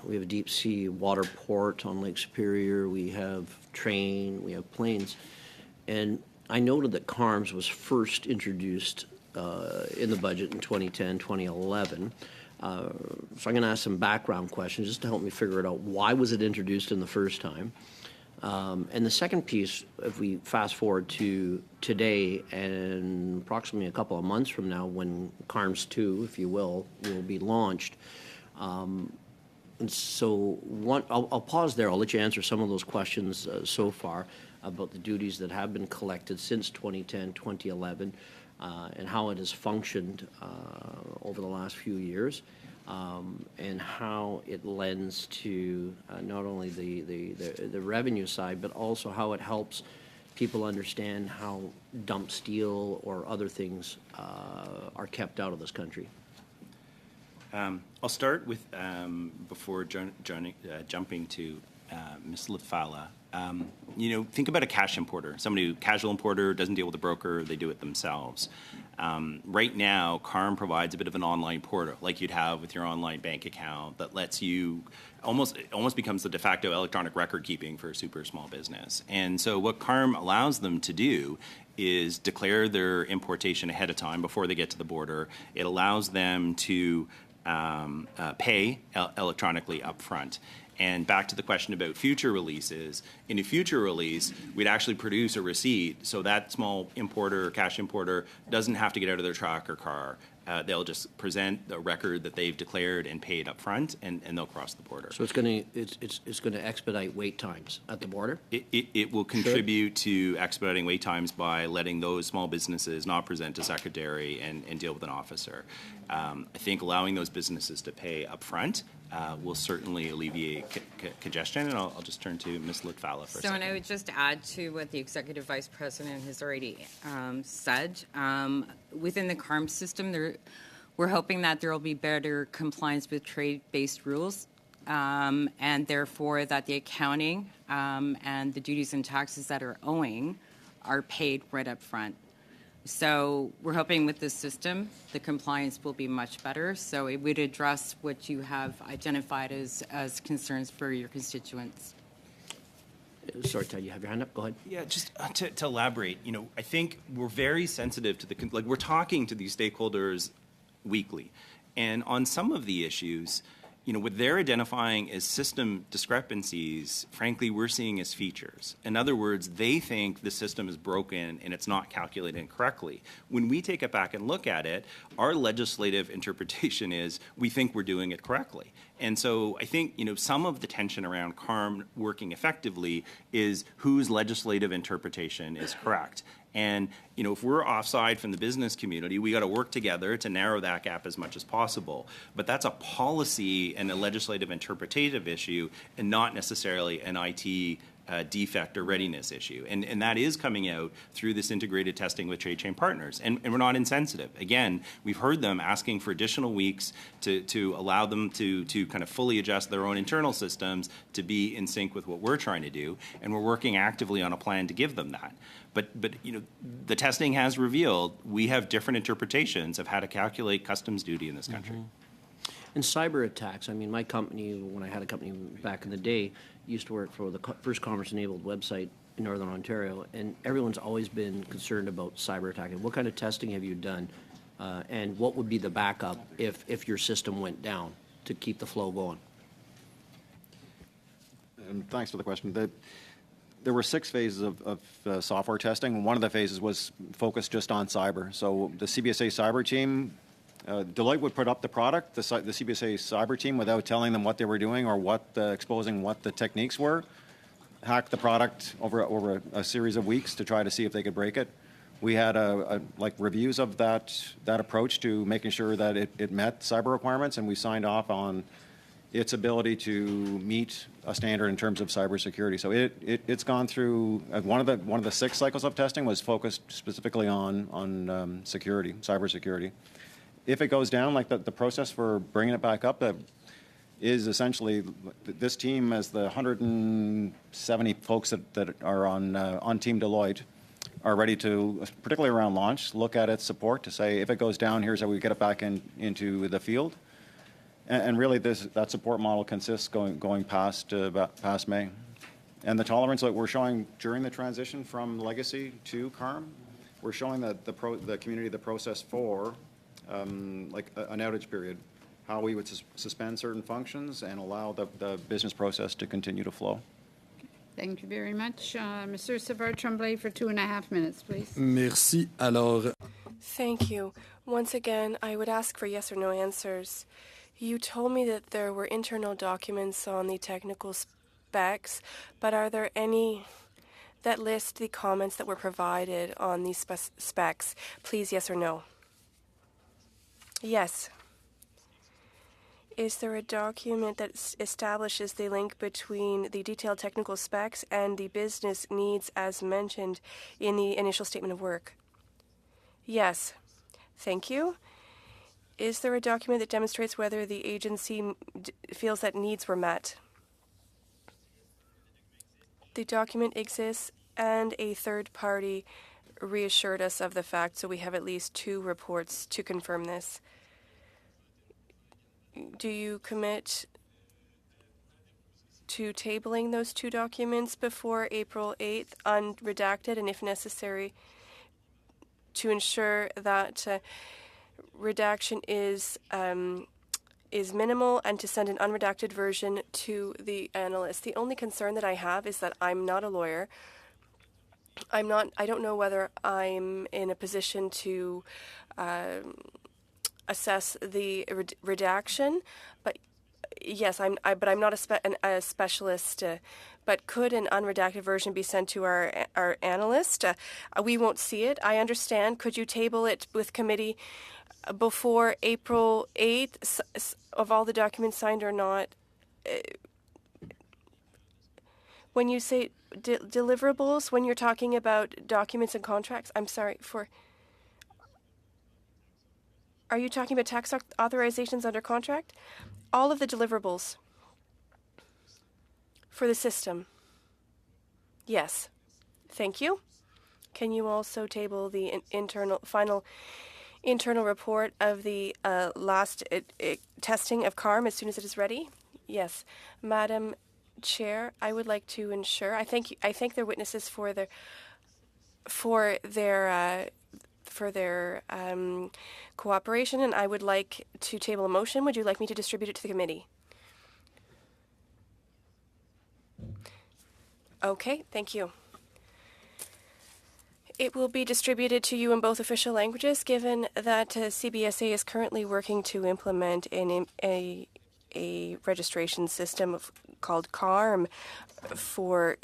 we have a deep sea water port on Lake Superior. We have train. We have planes. And I noted that CARMS was first introduced in the budget in 2010, 2011. So I'm going to ask some background questions just to help me figure it out. Why was it introduced in the first time? And the second piece, if we fast forward to today and approximately a couple of months from now when CARMS 2, if you will be launched. And so I'll pause there. I'll let you answer some of those questions so far about the duties that have been collected since 2010, 2011, and how it has functioned over the last few years. And how it lends to not only the revenue side, but also how it helps people understand how dump steel or other things are kept out of this country.
I'll start with, before jumping to Ms. Lafala, Think about a cash importer, casual importer, doesn't deal with a broker, they do it themselves. Right now, CARM provides a bit of an online portal, like you'd have with your online bank account, that lets you almost becomes the de facto electronic record keeping for a super small business. And so what CARM allows them to do is declare their importation ahead of time before they get to the border. It allows them to pay electronically up front. And back to the question about future releases, in a future release, we'd actually produce a receipt so that small importer or cash importer doesn't have to get out of their truck or car. They'll just present the record that they've declared and paid up front, and they'll cross the border.
So it's going to expedite wait times at the border?
It will contribute to expediting wait times by letting those small businesses not present to secretary and deal with an officer. I think allowing those businesses to pay up front will certainly alleviate congestion, and I'll just turn to Ms. Litfalla for a second.
And I would just add to what the Executive Vice President has already said. Within the CARM system, we're hoping that there will be better compliance with trade-based rules, and therefore that the accounting and the duties and taxes that are owing are paid right up front. So we're hoping with this system, the compliance will be much better. So it would address what you have identified as concerns for your constituents.
Sorry, Ted, you have your hand up. Go ahead.
Yeah, just to elaborate, I think we're very sensitive to we're talking to these stakeholders weekly. And on some of the issues, what they're identifying as system discrepancies, frankly, we're seeing as features. In other words, they think the system is broken and it's not calculated correctly. When we take it back and look at it, our legislative interpretation is we think we're doing it correctly. And so I think, some of the tension around CARM working effectively is whose legislative interpretation is correct. And, if we're offside from the business community, we got to work together to narrow that gap as much as possible. But that's a policy and a legislative interpretative issue and not necessarily an IT defect or readiness issue. And that is coming out through this integrated testing with trade chain partners. And we're not insensitive. Again, we've heard them asking for additional weeks to allow them to kind of fully adjust their own internal systems to be in sync with what we're trying to do. And we're working actively on a plan to give them that. But the testing has revealed we have different interpretations of how to calculate customs duty in this country.
Mm-hmm. And cyber attacks, my company, when I had a company back in the day, used to work for the first commerce-enabled website in Northern Ontario, and everyone's always been concerned about cyber attacking. What kind of testing have you done, and what would be the backup if your system went down to keep the flow going?
And thanks for the question. There were 6 phases of software testing. One of the phases was focused just on cyber. So the CBSA cyber team, Deloitte would put up the product, the CBSA cyber team, without telling them what they were doing or exposing what the techniques were, hacked the product over a series of weeks to try to see if they could break it. We had reviews of that approach to making sure that it met cyber requirements, and we signed off on its ability to meet a standard in terms of cybersecurity. So it's gone through one of the 6 cycles of testing was focused specifically on security, cybersecurity. If it goes down, like the process for bringing it back up, is essentially this team, as the 170 folks that are on Team Deloitte, are ready to, particularly around launch, look at its support to say if it goes down, here's how we get it back into the field. And really, that support model consists going past May, and the tolerance that we're showing during the transition from legacy to CARM, we're showing that the community the process for an outage period, how we would suspend certain functions and allow the business process to continue to flow.
Thank you very much. Monsieur Savard-Tremblay for 2.5 minutes, please.
Merci. Alors,
Thank you. Once again, I would ask for yes or no answers. You told me that there were internal documents on the technical specs, but are there any that list the comments that were provided on these specs? Please, yes or no. Yes. Is there a document that establishes the link between the detailed technical specs and the business needs as mentioned in the initial statement of work? Yes. Thank you. Is there a document that demonstrates whether the agency feels that needs were met? The document exists, and a third party reassured us of the fact, so we have at least 2 reports to confirm this. Do you commit to tabling those 2 documents before April 8th, unredacted, and if necessary, to ensure that redaction is minimal, and to send an unredacted version to the analyst? The only concern that I have is that I'm not a lawyer. I don't know whether I'm in a position to assess the redaction, but yes, but I'm not a specialist. But could an unredacted version be sent to our analyst? We won't see it. I understand. Could you table it with committee before April 8th, of all the documents signed or not? When you say deliverables, when you're talking about documents and contracts, I'm sorry, are you talking about tax authorizations under contract? All of the deliverables for the system. Yes. Thank you. Can you also table the final internal report of the last testing of CARM as soon as it is ready? Yes. Madam Chair, I would like to ensure, I thank their witnesses for their cooperation, and I would like to table a motion. Would you like me to distribute it to the committee? Okay, thank you. It will be distributed to you in both official languages, given that CBSA is currently working to implement a registration system called CARM for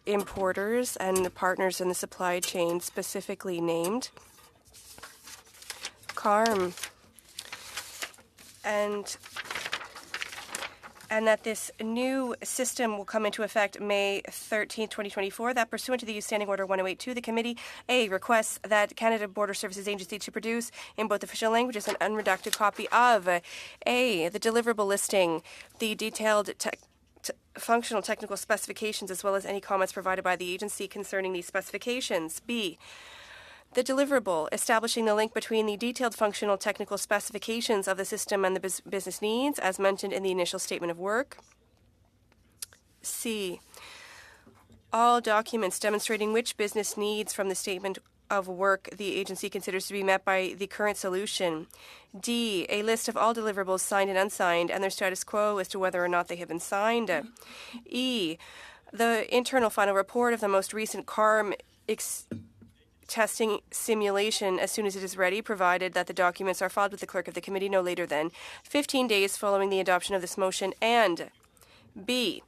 importers and partners in the supply chain, specifically named CARM, and that this new system will come into effect May 13, 2024, that pursuant to the Standing Order 1082, the committee, A, requests that Canada Border Services Agency to produce in both official languages an unredacted copy of A, the deliverable listing, the detailed functional technical specifications, as well as any comments provided by the agency concerning these specifications. B, the deliverable, establishing the link between the detailed functional technical specifications of the system and the business needs, as mentioned in the initial statement of work. C, all documents demonstrating which business needs from the statement of work the agency considers to be met by the current solution. D, a list of all deliverables signed and unsigned and their status quo as to whether or not they have been signed. E, the internal final report of the most recent CARM testing simulation as soon as it is ready, provided that the documents are filed with the clerk of the committee no later than 15 days following the adoption of this motion. And B,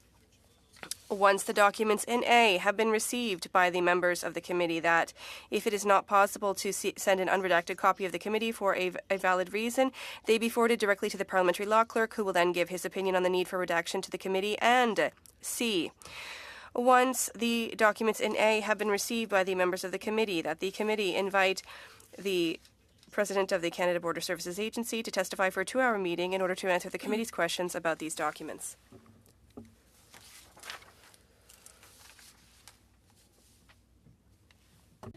once the documents in A have been received by the members of the committee, that if it is not possible to send an unredacted copy of the committee for a valid reason, they be forwarded directly to the parliamentary law clerk, who will then give his opinion on the need for redaction to the committee. And C, once the documents in A have been received by the members of the committee, that the committee invite the President of the Canada Border Services Agency to testify for a 2-hour meeting in order to answer the committee's questions about these documents.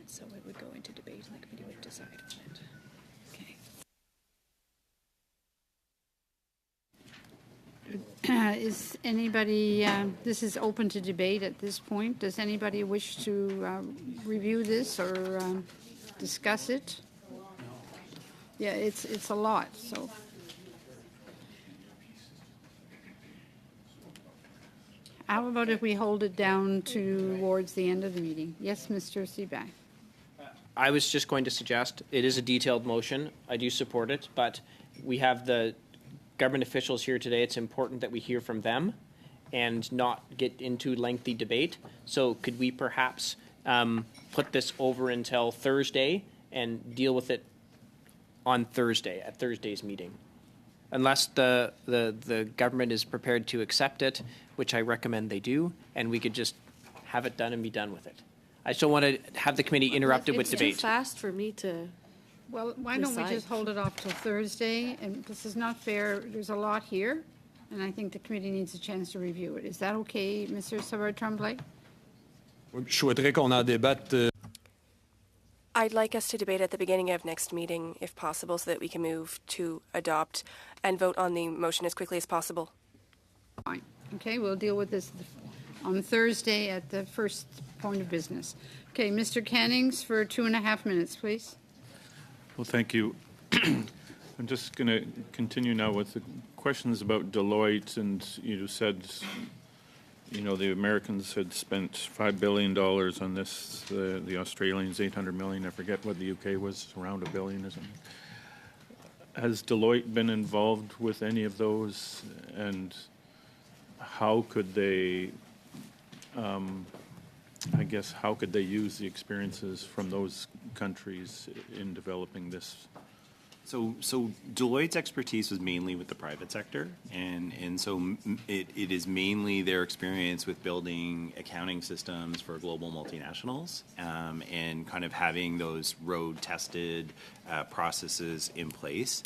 So it would go into debate and the committee would decide on it. Okay.
Is anybody, this is open to debate at this point. Does anybody wish to review this or discuss it? Yeah, it's a lot, so. How about if we hold it down towards the end of the meeting? Yes, Mr. Seaback.
I was just going to suggest it is a detailed motion. I do support it, but we have the government officials here today. It's important that we hear from them and not get into lengthy debate. So could we perhaps put this over until Thursday and deal with it on Thursday, at Thursday's meeting? Unless the government is prepared to accept it, which I recommend they do, and we could just have it done and be done with it. I just don't want to have the committee interrupted with debate.
It's too fast for me to.
Well, why don't we just hold it off till Thursday? And this is not fair. There's a lot here. and I think the committee needs a chance to review it. Is that okay, Mr. Savard-Tremblay?
Je souhaiterais qu'on en débatte.
I'd like us to debate at the beginning of next meeting, if possible, so that we can move to adopt and vote on the motion as quickly as possible.
Fine. Okay, we'll deal with this on Thursday at the first point of business. Okay, Mr. Cannings for 2.5 minutes, please.
Well, thank you. I'm just going to continue now with the questions about Deloitte, and you said, you know, the Americans had spent $5 billion on this, the Australians $800 million. I forget what the UK was, around $1 billion or something. Has Deloitte been involved with any of those, and how could they, I guess, how could they use the experiences from those countries in developing this?
So Deloitte's expertise was mainly with the private sector, and so it is mainly their experience with building accounting systems for global multinationals, and kind of having those road-tested processes in place.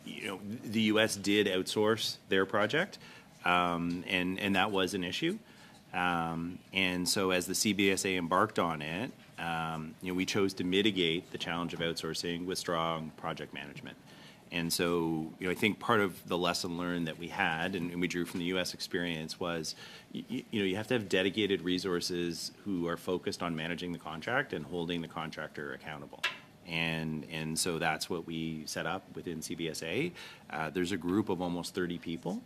You know, the U.S. did outsource their project, and that was an issue. And so as the CBSA embarked on it, you know, we chose to mitigate the challenge of outsourcing with strong project management. And so, you know, I think part of the lesson learned that we had, and we drew from the U.S. experience, was, you know, you have to have dedicated resources who are focused on managing the contract and holding the contractor accountable. And so that's what we set up within CBSA. There's a group of almost 30 people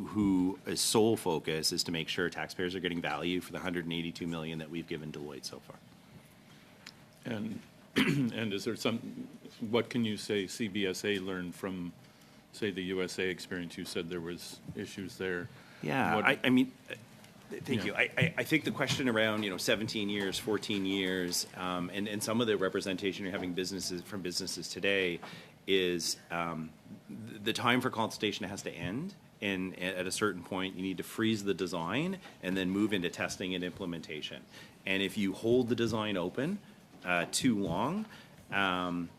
whose sole focus is to make sure taxpayers are getting value for the $182 million that we've given Deloitte so far.
And and is there what can you say CBSA learned from, say, the USA experience? You said there was issues there.
Yeah, I mean, thank you. I think the question around, you know, 17 years, 14 years, and some of the representation you're having from businesses today is the time for consultation has to end. And at a certain point, you need to freeze the design and then move into testing and implementation. And if you hold the design open too long,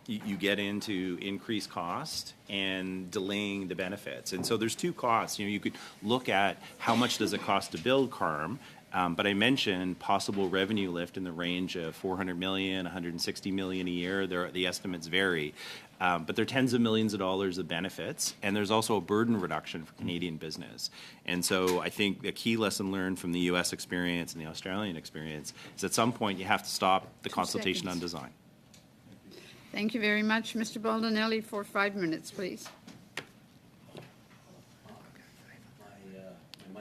you get into increased cost and delaying the benefits. And so there's two costs. You know, you could look at how much does it cost to build CARM, but I mentioned possible revenue lift in the range of $400 million, $160 million a year. The estimates vary. But there are tens of millions of dollars of benefits, and there's also a burden reduction for Canadian business. And so I think the key lesson learned from the U.S. experience and the Australian experience is at some point you have to stop the consultation on design.
Thank you very much. Mr. Baldinelli for 5 minutes, please.
My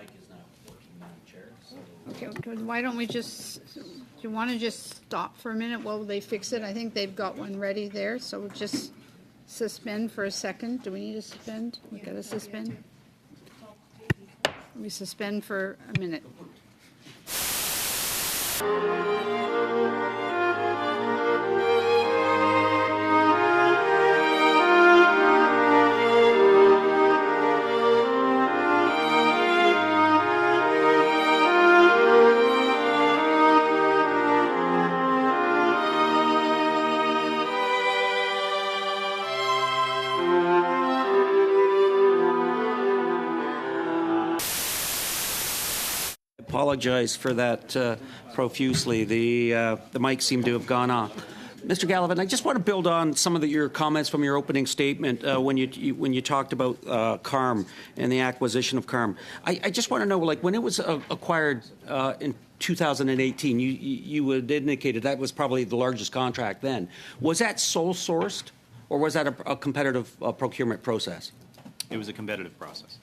mic is not working, Madam Chair. So.
Okay, why don't we just, do you want to just stop for a minute while they fix it? I think they've got one ready there, so we'll just suspend for a second. Do we need to suspend? We got to suspend? We suspend for a minute.
Apologize for that profusely. The mic seemed to have gone off. Mr. Gallivan, I just want to build on some of your comments from your opening statement when you talked about CARM and the acquisition of CARM. I just want to know, like, when it was acquired in 2018, you had indicated that was probably the largest contract then. Was that sole sourced, or was that a competitive procurement process?
It was a competitive process.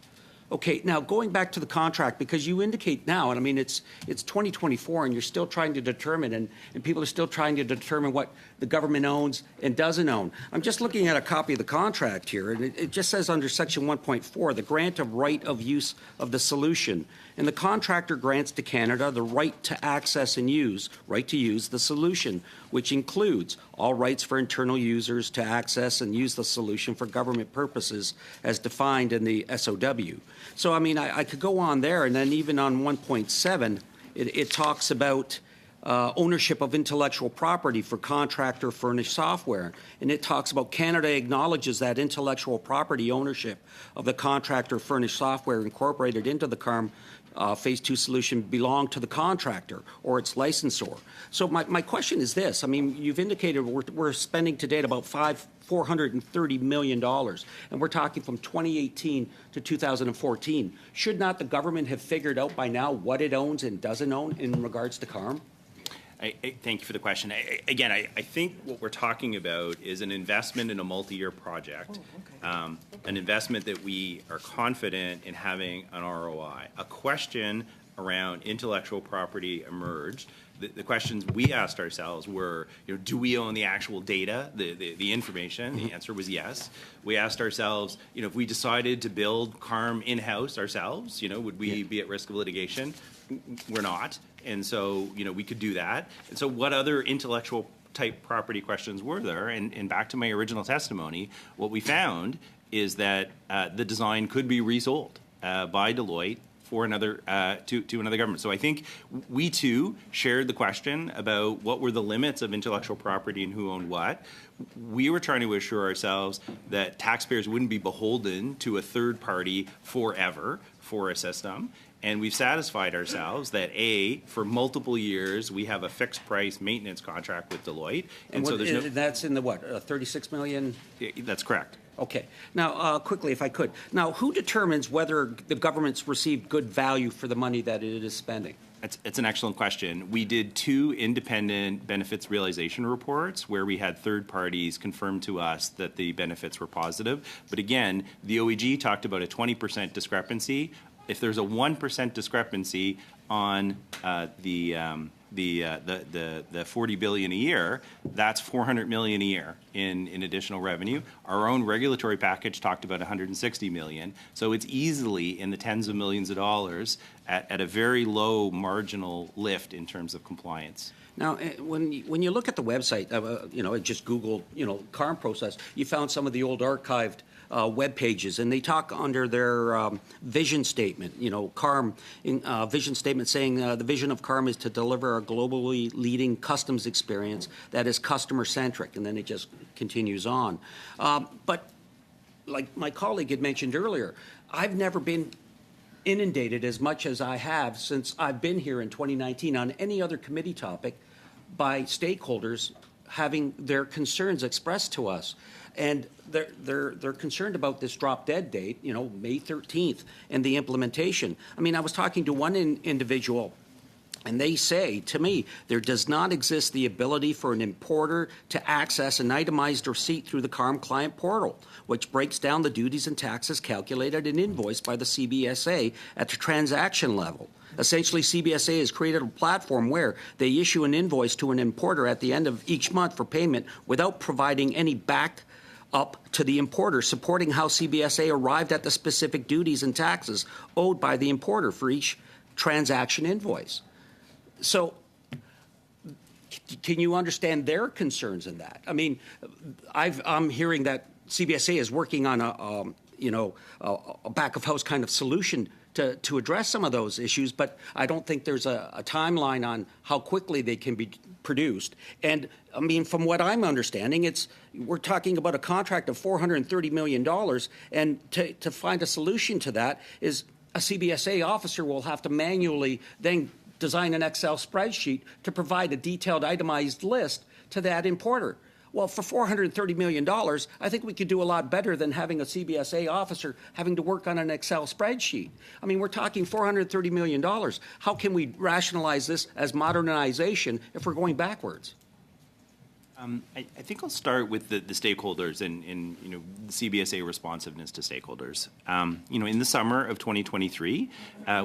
Okay, now going back to the contract, because you indicate now, and I mean, it's 2024, and you're still trying to determine, and people are still trying to determine what the government owns and doesn't own. I'm just looking at a copy of the contract here, and it just says under Section 1.4, the grant of right of use of the solution. And the contractor grants to Canada the right to access and use the solution, which includes all rights for internal users to access and use the solution for government purposes as defined in the SOW. So, I mean, I could go on there, and then even on 1.7, it talks about ownership of intellectual property for contractor furnished software. And it talks about Canada acknowledges that intellectual property ownership of the contractor furnished software incorporated into the CARM Phase 2 solution belong to the contractor or its licensor. So my question is this. I mean, you've indicated we're spending to date about $430 million, and we're talking from 2018 to 2014. Should not the government have figured out by now what it owns and doesn't own in regards to CARM?
Thank you for the question. I think what we're talking about is an investment in a multi-year project, an investment that we are confident in having an ROI. A question around intellectual property emerged. The questions we asked ourselves were, do we own the actual data, the information? The answer was yes. We asked ourselves, if we decided to build CARM in-house ourselves, would we be at risk of litigation? We're not. And so, we could do that. And so what other intellectual type property questions were there? And back to my original testimony, what we found is that the design could be resold by Deloitte for another to another government. So I think we too shared the question about what were the limits of intellectual property and who owned what. We were trying to assure ourselves that taxpayers wouldn't be beholden to a third party forever for a system. And we've satisfied ourselves that for multiple years, we have a fixed price maintenance contract with Deloitte. And so there's
that's in the what, 36 million?
That's correct.
Okay. Now, quickly, if I could. Now, who determines whether the government's received good value for the money that it is spending?
It's an excellent question. We did 2 independent benefits realization reports where we had third parties confirm to us that the benefits were positive. But again, the OEG talked about a 20% discrepancy. If there's a 1% discrepancy on the $40 billion a year, that's $400 million a year in additional revenue. Our own regulatory package talked about $160 million, so it's easily in the tens of millions of dollars at a very low marginal lift in terms of compliance.
Now, when you look at the website, I just Googled, CARM process, you found some of the old archived web pages, and they talk under their vision statement, CARM vision statement saying the vision of CARM is to deliver a globally leading customs experience that is customer-centric, and then it just continues on. But like my colleague had mentioned earlier, I've never been inundated as much as I have since I've been here in 2019 on any other committee topic by stakeholders having their concerns expressed to us. And they're concerned about this drop dead date, May 13th, and the implementation. I mean, I was talking to one individual, and they say to me, there does not exist the ability for an importer to access an itemized receipt through the CARM client portal, which breaks down the duties and taxes calculated and invoiced by the CBSA at the transaction level. Essentially, CBSA has created a platform where they issue an invoice to an importer at the end of each month for payment without providing any back up to the importer, supporting how CBSA arrived at the specific duties and taxes owed by the importer for each transaction invoice. So can you understand their concerns in that? I mean, I'm hearing that CBSA is working on a back-of-house kind of solution to address some of those issues, but I don't think there's a timeline on how quickly they can be produced. And, I mean, from what I'm understanding, we're talking about a contract of $430 million, and to find a solution to that is a CBSA officer will have to manually then design an Excel spreadsheet to provide a detailed itemized list to that importer. Well, for $430 million, I think we could do a lot better than having a CBSA officer having to work on an Excel spreadsheet. I mean, we're talking $430 million. How can we rationalize this as modernization if we're going backwards?
I think I'll start with the stakeholders and the CBSA responsiveness to stakeholders. In the summer of 2023,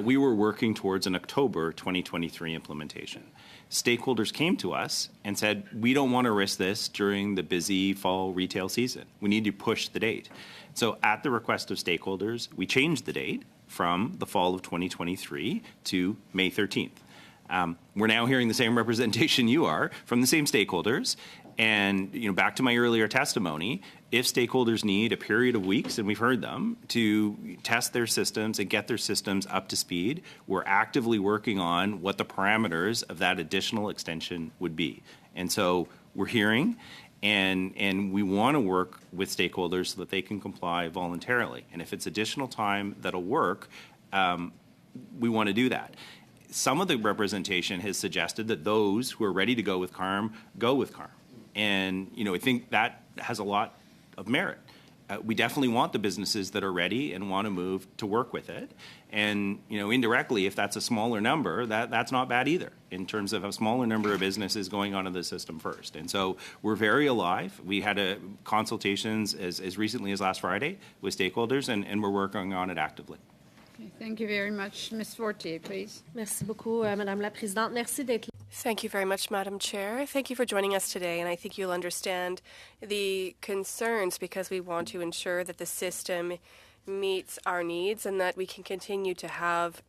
we were working towards an October 2023 implementation. Stakeholders came to us and said, we don't want to risk this during the busy fall retail season. We need to push the date. So at the request of stakeholders, we changed the date from the fall of 2023 to May 13th. We're now hearing the same representation you are from the same stakeholders. And back to my earlier testimony, if stakeholders need a period of weeks, and we've heard them, to test their systems and get their systems up to speed, we're actively working on what the parameters of that additional extension would be. And so we're hearing, and we want to work with stakeholders so that they can comply voluntarily. And if it's additional time that'll work, we want to do that. Some of the representation has suggested that those who are ready to go with CARM go with CARM. And, I think that has a lot of merit. We definitely want the businesses that are ready and want to move to work with it. And, indirectly, if that's a smaller number, that's not bad either in terms of a smaller number of businesses going onto the system first. And so we're very alive. We had consultations as recently as last Friday with stakeholders, and we're working on it actively.
Okay, thank you very much. Ms. Fortier, please.
Merci beaucoup, Madame la Présidente. Merci d'être.
Thank you very much, Madam Chair. Thank you for joining us today, and I think you'll understand the concerns because we want to ensure that the system meets our needs and that we can continue to have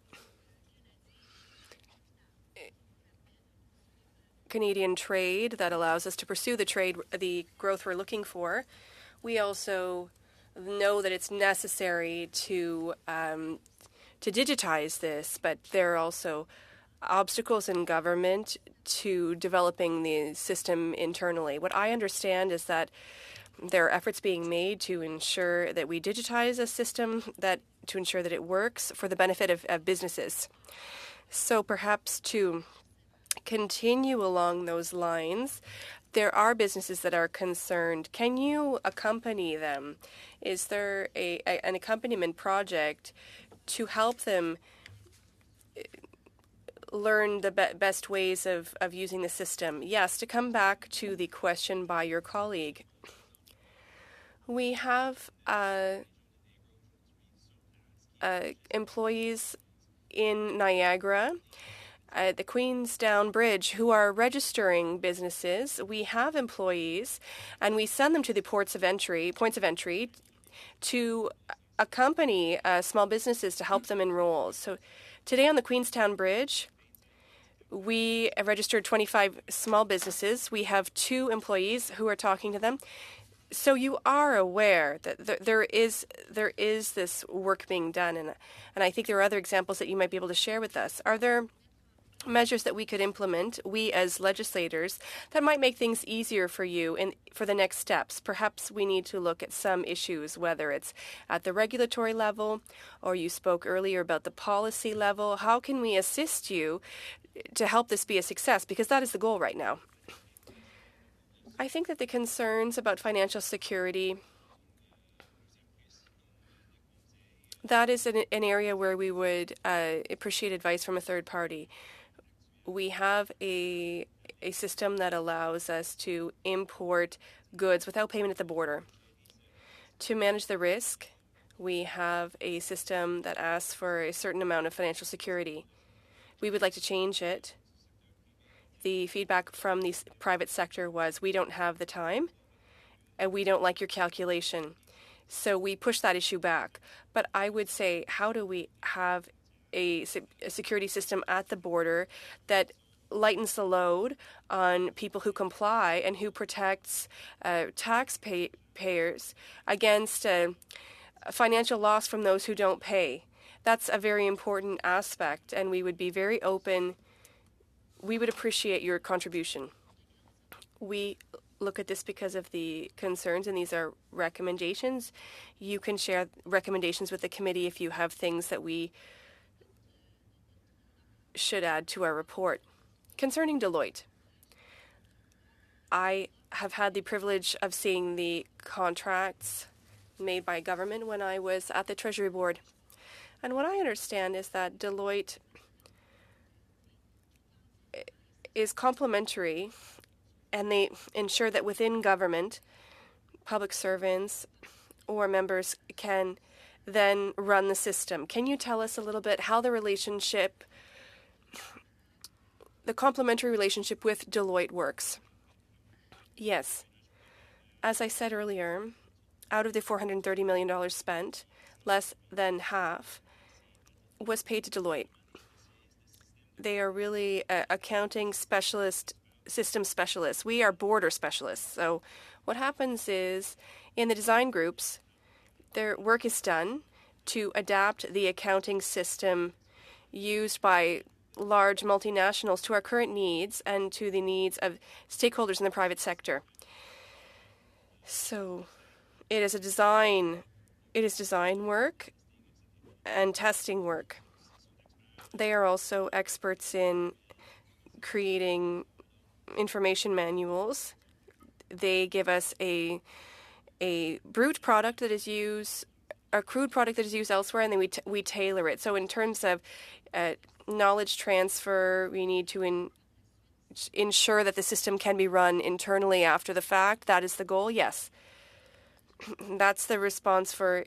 Canadian trade that allows us to pursue the growth we're looking for. We also know that it's necessary to digitize this, but there are also obstacles in government to developing the system internally. What I understand is that there are efforts being made to ensure that we digitize a system, to ensure that it works for the benefit of businesses. So perhaps to continue along those lines, there are businesses that are concerned. Can you accompany them? Is there an accompaniment project to help them learn the best ways of using the system? Yes, to come back to the question by your colleague, we have employees in Niagara at the Queenstown Bridge who are registering businesses. We have employees, and we send them to the points of entry to accompany small businesses to help them enroll. So today on the Queenstown Bridge, we registered 25 small businesses. We have 2 employees who are talking to them. So you are aware that there is this work being done, and I think there are other examples that you might be able to share with us. Are there measures that we could implement, we as legislators, that might make things easier for you for the next steps? Perhaps we need to look at some issues, whether it's at the regulatory level, or you spoke earlier about the policy level. How can we assist you to help this be a success? Because that is the goal right now. I think that the concerns about financial security, that is an area where we would appreciate advice from a third party. We have a system that allows us to import goods without payment at the border. To manage the risk, we have a system that asks for a certain amount of financial security. We would like to change it. The feedback from the private sector was, we don't have the time, and we don't like your calculation. So we push that issue back. But I would say, how do we have a security system at the border that lightens the load on people who comply and who protects taxpayers against financial loss from those who don't pay? That's a very important aspect, and we would be very open. We would appreciate your contribution. We look at this because of the concerns, and these are recommendations. You can share recommendations with the committee if you have things that we should add to our report. Concerning Deloitte, I have had the privilege of seeing the contracts made by government when I was at the Treasury Board. And what I understand is that Deloitte is complementary, and they ensure that within government, public servants or members can then run the system. Can you tell us a little bit how the complementary relationship with Deloitte works? Yes. As I said earlier, out of the $430 million spent, less than half was paid to Deloitte. they are really accounting specialist, system specialists. We are border specialists. So what happens is in the design groups, their work is done to adapt the accounting system used by large multinationals to our current needs and to the needs of stakeholders in the private sector. So it is design work and testing work. They are also experts in creating information manuals. They give us a brute product that is used, a crude product that is used elsewhere, and then we tailor it. So in terms of knowledge transfer, we need to ensure that the system can be run internally after the fact. That is the goal, yes. That's the response for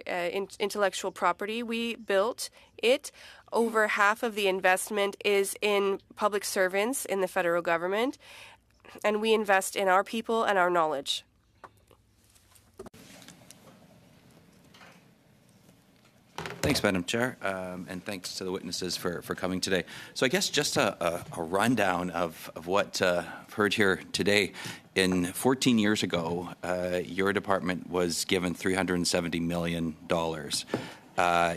intellectual property. We built it. Over half of the investment is in public servants in the federal government, and we invest in our people and our knowledge.
Thanks, Madam Chair, and thanks to the witnesses for coming today. So I guess just a rundown of what I've heard here today. 14 years ago, your department was given $370 million.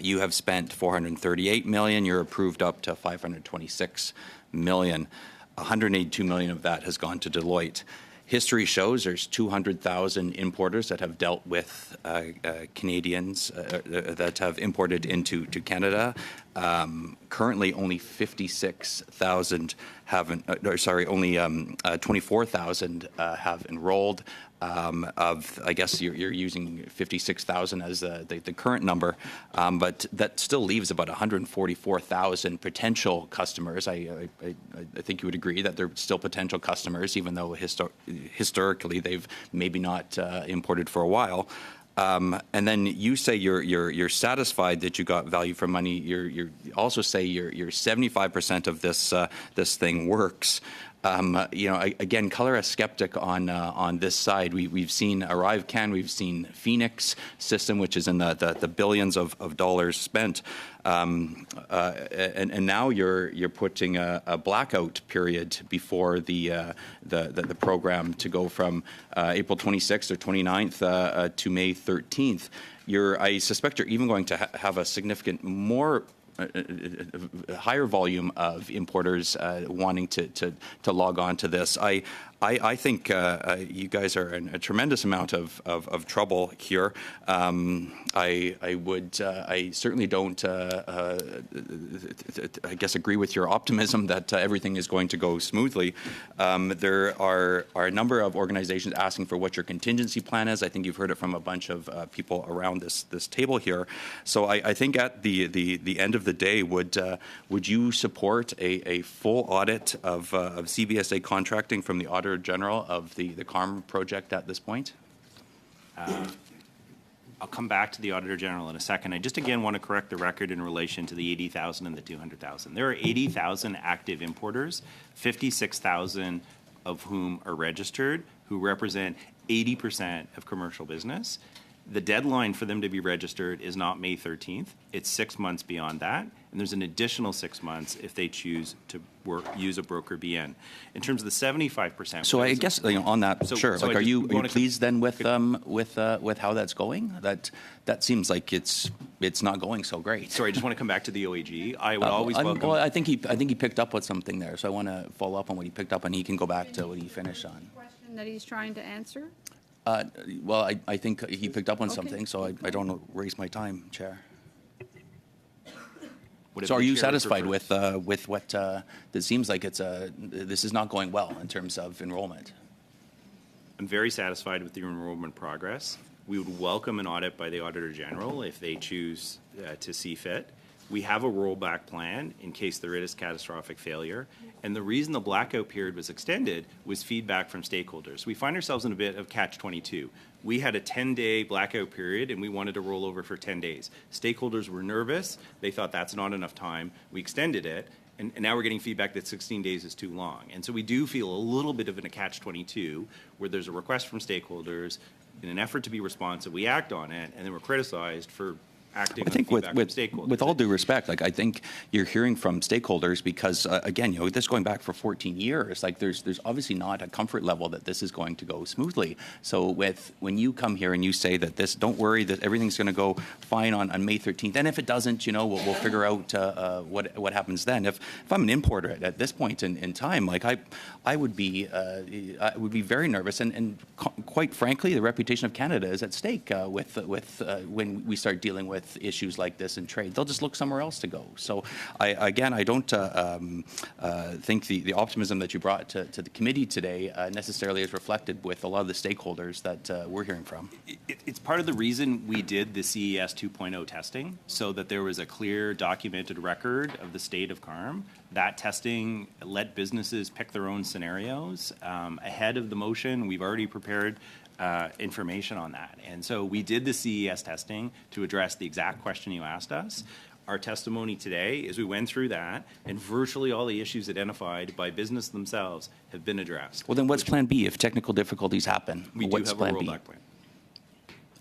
You have spent $438 million. You're approved up to $526 million. $182 million of that has gone to Deloitte. History shows there's 200,000 importers that have dealt with Canadians that have imported into Canada. Currently, only 56,000 haven't. Only 24,000 have enrolled. I guess you're using 56,000 as the current number, but that still leaves about 144,000 potential customers. I think you would agree that they're still potential customers, even though historically they've maybe not imported for a while. And then you say you're satisfied that you got value for money. You also say you're 75% of this thing works. Again, color a skeptic on this side. We've seen ArriveCan, we've seen Phoenix system, which is in the billions of dollars spent, and now you're putting a blackout period before the program to go from April 26th or 29th to May 13th. I suspect you're even going to have a significant more higher volume of importers wanting to log on to this. I think you guys are in a tremendous amount of trouble here. I certainly don't, I guess, agree with your optimism that everything is going to go smoothly. There are a number of organizations asking for what your contingency plan is. I think you've heard it from a bunch of people around this table here. So I think at the end of the day, would you support a full audit of CBSA contracting from the Auditor General of the CARM project at this point?
I'll come back to the Auditor General in a second. I just again want to correct the record in relation to the 80,000 and the 200,000. There are 80,000 active importers, 56,000 of whom are registered, who represent 80% of commercial business. The deadline for them to be registered is not May 13th. It's 6 months beyond that, and there's an additional 6 months if they choose to use a broker BN. In terms of the 75%.
So I guess on that, sure.
So
are you pleased then with how that's going? That seems like it's not going so great.
Sorry, I just want to come back to the OAG. I would always welcome.
Well, I think he picked up on something there, so I want to follow up on what he picked up, and he can go back to what he finished on.
Question that he's trying to answer.
Well, I think he picked up on something, so I don't want to waste my time, Chair. So are you satisfied with what it seems like this is not going well in terms of enrollment?
I'm very satisfied with the enrollment progress. We would welcome an audit by the Auditor General if they choose to see fit. We have a rollback plan in case there is catastrophic failure. And the reason the blackout period was extended was feedback from stakeholders. We find ourselves in a bit of catch-22. We had a 10-day blackout period, and we wanted to roll over for 10 days. Stakeholders were nervous. They thought that's not enough time. We extended it, and now we're getting feedback that 16 days is too long. And so we do feel a little bit of in a catch-22 where there's a request from stakeholders in an effort to be responsive. We act on it, and then we're criticized for acting
I think
on feedback from stakeholders.
with all due respect, like I think you're hearing from stakeholders because again, this going back for 14 years, like there's obviously not a comfort level that this is going to go smoothly. So when you come here and you say that don't worry that everything's going to go fine on May 13th, and if it doesn't, we'll figure out what happens then. If I'm an importer at this point in time, like I would be very nervous, and quite frankly, the reputation of Canada is at stake with when we start dealing with issues like this in trade. They'll just look somewhere else to go. So I don't think the optimism that you brought to the committee today necessarily is reflected with a lot of the stakeholders that we're hearing from.
It's part of the reason we did the CES 2.0 testing, so that there was a clear documented record of the state of CARM. That testing let businesses pick their own scenarios. Ahead of the motion, we've already prepared information on that. And so we did the CES testing to address the exact question you asked us. Our testimony today is we went through that, and virtually all the issues identified by business themselves have been addressed.
Well, then what's Plan B if technical difficulties happen?
We do have a rollback plan.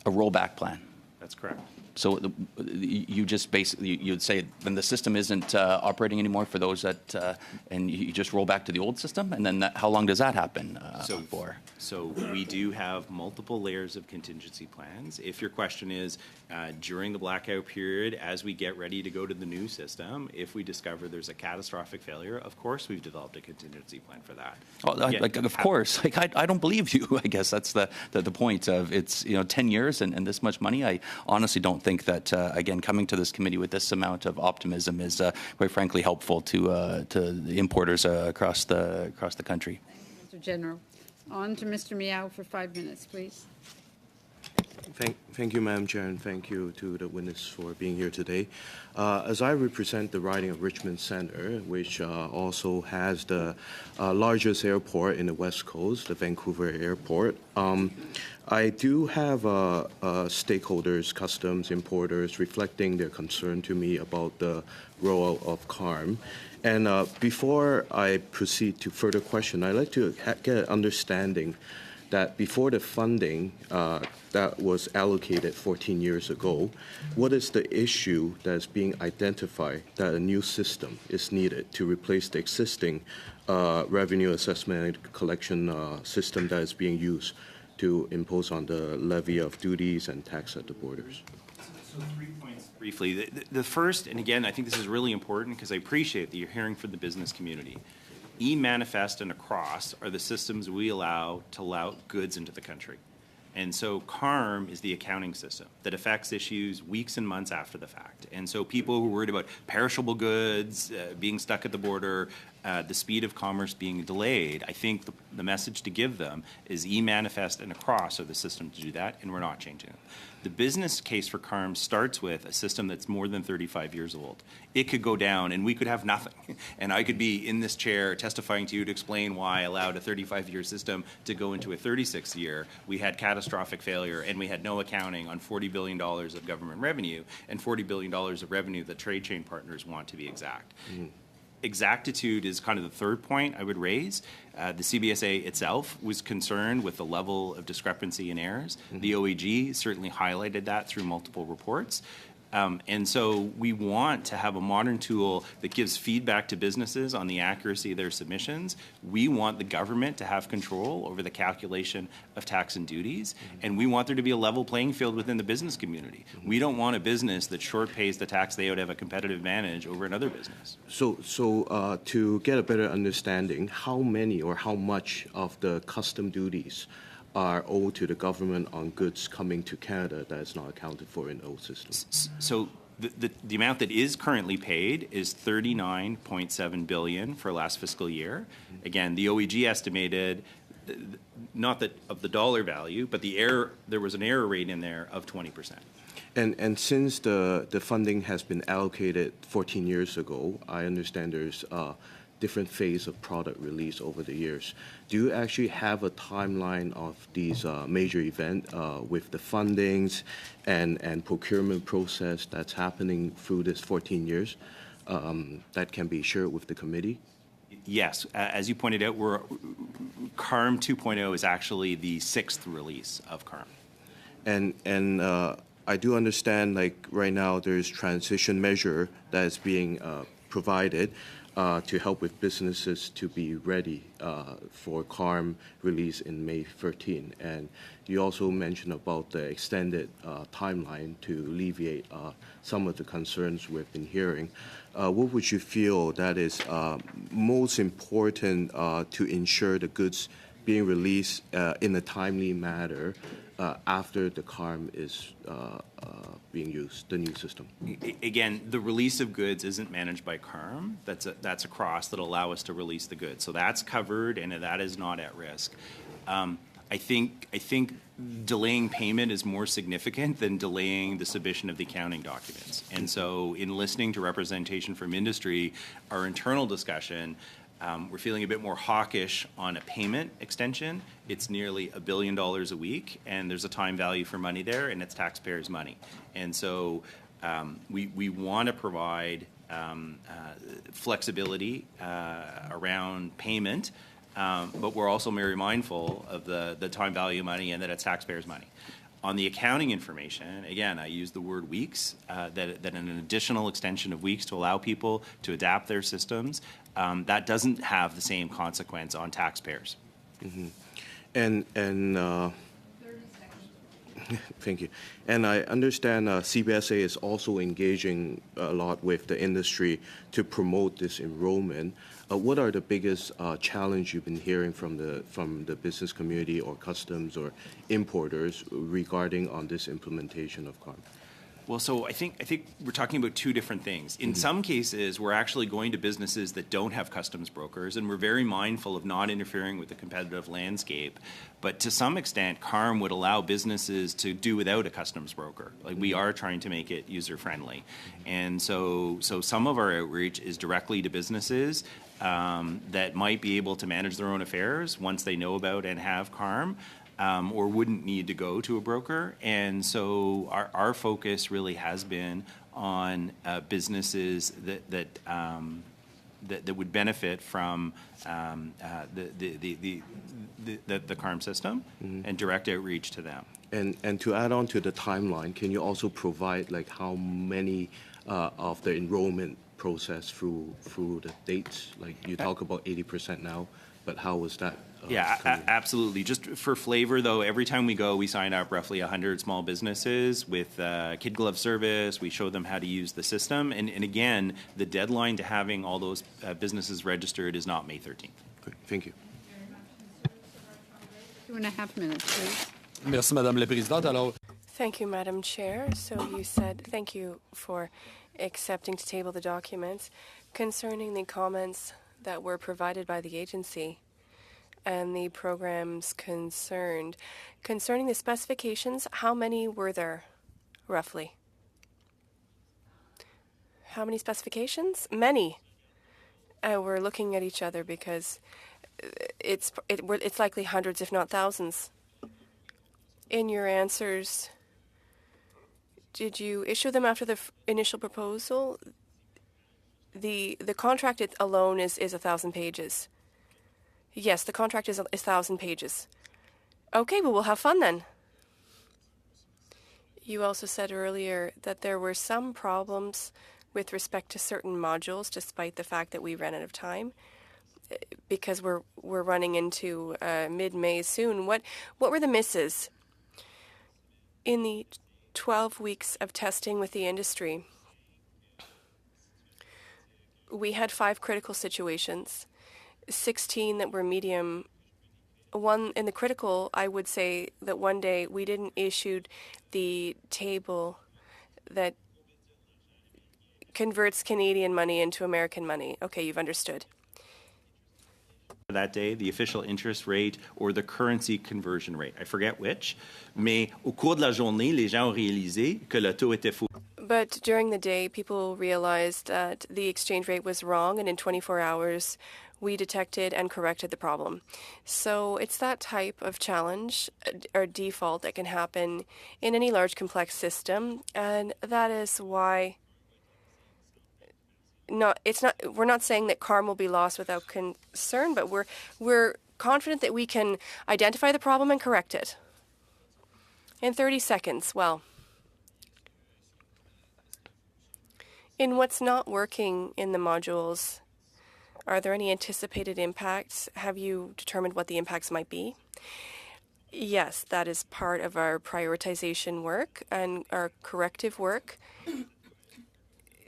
A rollback plan.
That's correct.
So you just basically, you'd say then the system isn't operating anymore for those that, and you just roll back to the old system, and then how long does that happen for?
So we do have multiple layers of contingency plans. If your question is during the blackout period, as we get ready to go to the new system, if we discover there's a catastrophic failure, of course we've developed a contingency plan for that.
Oh, of course. Like I don't believe you. I guess that's the point of it's 10 years and this much money. I honestly don't think that again coming to this committee with this amount of optimism is quite frankly helpful to the importers across the country.
Mr. General. On to Mr. Miao for 5 minutes, please.
Thank you, Madam Chair, and thank you to the witness for being here today. As I represent the riding of Richmond Centre, which also has the largest airport in the West Coast, the Vancouver Airport, I do have stakeholders, customs, importers, reflecting their concern to me about the rollout of CARM. And before I proceed to further question, I'd like to get an understanding that before the funding that was allocated 14 years ago, what is the issue that is being identified that a new system is needed to replace the existing revenue assessment and collection system that is being used to impose on the levy of duties and tax at the borders?
So 3 points briefly. The first, and again, I think this is really important because I appreciate that you're hearing from the business community. E-Manifest and Across are the systems we allow to allow goods into the country. And so CARM is the accounting system that affects issues weeks and months after the fact. And so people who are worried about perishable goods being stuck at the border, the speed of commerce being delayed, I think the message to give them is E-Manifest and Across are the system to do that, and we're not changing it. The business case for CARM starts with a system that's more than 35 years old. It could go down, and we could have nothing. And I could be in this chair testifying to you to explain why I allowed a 35-year system to go into a 36th year. We had catastrophic failure, and we had no accounting on $40 billion of government revenue and $40 billion of revenue that trade chain partners want to be exact. Mm-hmm. Exactitude is kind of the third point I would raise. The CBSA itself was concerned with the level of discrepancy in errors. Mm-hmm. The OAG certainly highlighted that through multiple reports. And so we want to have a modern tool that gives feedback to businesses on the accuracy of their submissions. We want the government to have control over the calculation of tax and duties, and we want there to be a level playing field within the business community. We don't want a business that short pays the tax they ought to have a competitive advantage over another business.
So to get a better understanding, how many or how much of the custom duties are owed to the government on goods coming to Canada that is not accounted for in the old system?
So the amount that is currently paid is $39.7 billion for last fiscal year. Again, the OEG estimated, not that of the dollar value, but there was an error rate in there of 20%.
And since the funding has been allocated 14 years ago, I understand there's different phase of product release over the years. Do you actually have a timeline of these major events with the fundings and procurement process that's happening through this 14 years that can be shared with the committee?
Yes. As you pointed out, CARM 2.0 is actually the 6th release of CARM.
And I do understand, like right now, there's transition measure that is being provided to help with businesses to be ready for CARM release in May 13. And you also mentioned about the extended timeline to alleviate some of the concerns we've been hearing. What would you feel that is most important to ensure the goods being released in a timely manner after the CARM is being used, the new system?
Again, the release of goods isn't managed by CARM. That's a cross that allow us to release the goods. So that's covered, and that is not at risk. I think delaying payment is more significant than delaying the submission of the accounting documents. And so in listening to representation from industry, our internal discussion, we're feeling a bit more hawkish on a payment extension. It's nearly $1 billion a week, and there's a time value for money there, and it's taxpayers' money. And so we want to provide flexibility around payment, but we're also very mindful of the time value of money and that it's taxpayers' money. On the accounting information, again, I use the word weeks, that an additional extension of weeks to allow people to adapt their systems, that doesn't have the same consequence on taxpayers.
Mm-hmm. And thank you. And I understand CBSA is also engaging a lot with the industry to promote this enrollment. What are the biggest challenge you've been hearing from the business community or customs or importers regarding on this implementation of CARM?
Well, so I think we're talking about two different things. In some cases, we're actually going to businesses that don't have customs brokers, and we're very mindful of not interfering with the competitive landscape. But to some extent, CARM would allow businesses to do without a customs broker. Like, we are trying to make it user-friendly. And so some of our outreach is directly to businesses that might be able to manage their own affairs once they know about and have CARM. Or wouldn't need to go to a broker. And so our focus really has been on businesses that would benefit from the CARM system, mm-hmm. and direct outreach to them.
And to add on to the timeline, can you also provide like how many of the enrollment process through the dates? Like you talk about 80% now, but how was that?
Absolutely. Just for flavor, though, every time we go, we sign up roughly 100 small businesses with kid glove service. We show them how to use the system. And again, the deadline to having all those businesses registered is not May 13th.
Great. Thank you.
2.5 minutes, please.
Merci, Madame la Présidente. Alors,
thank you, Madam Chair. So you said thank you for accepting to table the documents concerning the comments that were provided by the agency and the programs concerned. Concerning the specifications, how many were there, roughly? How many specifications? Many. We're looking at each other because it's likely hundreds, if not thousands. In your answers, did you issue them after the initial proposal? The contract alone is 1,000 pages. Yes, the contract is 1,000 pages. Okay, well, we'll have fun then. You also said earlier that there were some problems with respect to certain modules, despite the fact that we ran out of time, because we're running into mid-May soon. What were the misses in the 12 weeks of testing with the industry? We had 5 critical situations. 16 that were medium. One in the critical, I would say that one day we didn't issue the table that converts Canadian money into American money. Okay, you've understood.
That day, the official interest rate or the currency conversion rate. I forget which, mais au cours de la journée, les gens ont réalisé que le taux était faux.
But during the day, people realized that the exchange rate was wrong, and in 24 hours, we detected and corrected the problem. So it's that type of challenge or default that can happen in any large complex system, and that is why we're not saying that CARM will be lost without concern, but we're confident that we can identify the problem and correct it. In 30 seconds, well, In what's not working in the modules, are there any anticipated impacts? Have you determined what the impacts might be? Yes, that is part of our prioritization work and our corrective work.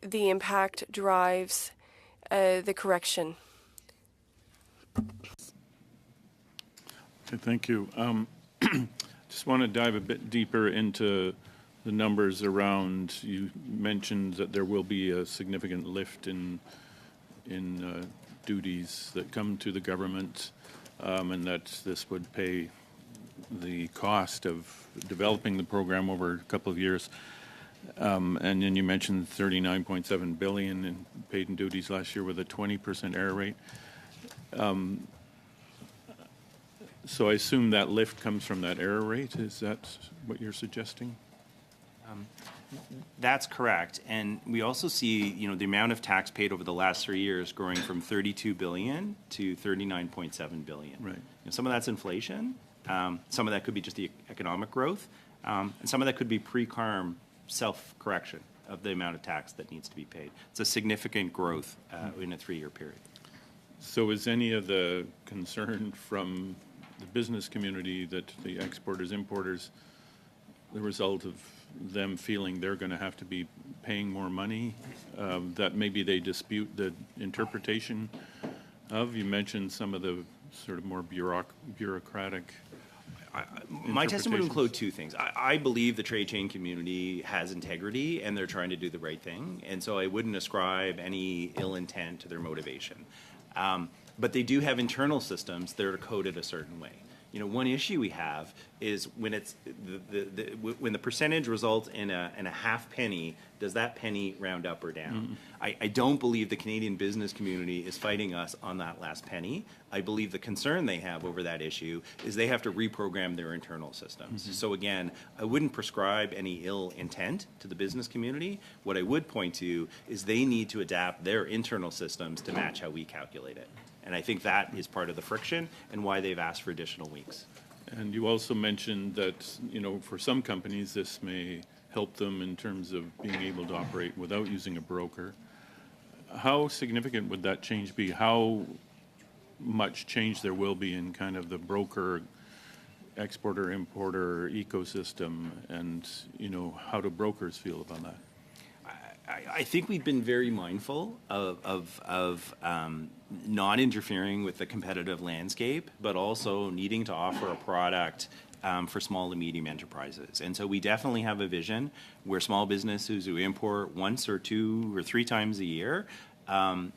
The impact drives the correction.
Okay, thank you. Just want to dive a bit deeper into the numbers around, you mentioned that there will be a significant lift in duties that come to the government, and that this would pay the cost of developing the program over a couple of years. And then you mentioned $39.7 billion in paid in duties last year with a 20% error rate. So I assume that lift comes from that error rate. Is that what you're suggesting?
That's correct. And we also see, the amount of tax paid over the last 3 years growing from $32 billion to $39.7 billion.
Right.
Some of that's inflation. Some of that could be just the economic growth. And some of that could be pre-CARM self-correction of the amount of tax that needs to be paid. It's a significant growth in a 3-year period.
So is any of the concern from the business community that the exporters, importers, the result of them feeling they're going to have to be paying more money, that maybe they dispute the interpretation of? You mentioned some of the sort of more bureaucratic.
My testimony would include two things. I believe the trade chain community has integrity and they're trying to do the right thing. And so I wouldn't ascribe any ill intent to their motivation. But they do have internal systems that are coded a certain way. One issue we have is when it's when the percentage results in a half penny, does that penny round up or down? I don't believe the Canadian business community is fighting us on that last penny. I believe the concern they have over that issue is they have to reprogram their internal systems. So again, I wouldn't prescribe any ill intent to the business community. What I would point to is they need to adapt their internal systems to match how we calculate it. And I think that is part of the friction and why they've asked for additional weeks.
And you also mentioned that, for some companies, this may help them in terms of being able to operate without using a broker. How significant would that change be? How much change there will be in kind of the broker, exporter, importer ecosystem, and, how do brokers feel about that?
I think we've been very mindful of not interfering with the competitive landscape, but also needing to offer a product for small and medium enterprises. And so we definitely have a vision where small businesses who import once or 2 or 3 times a year,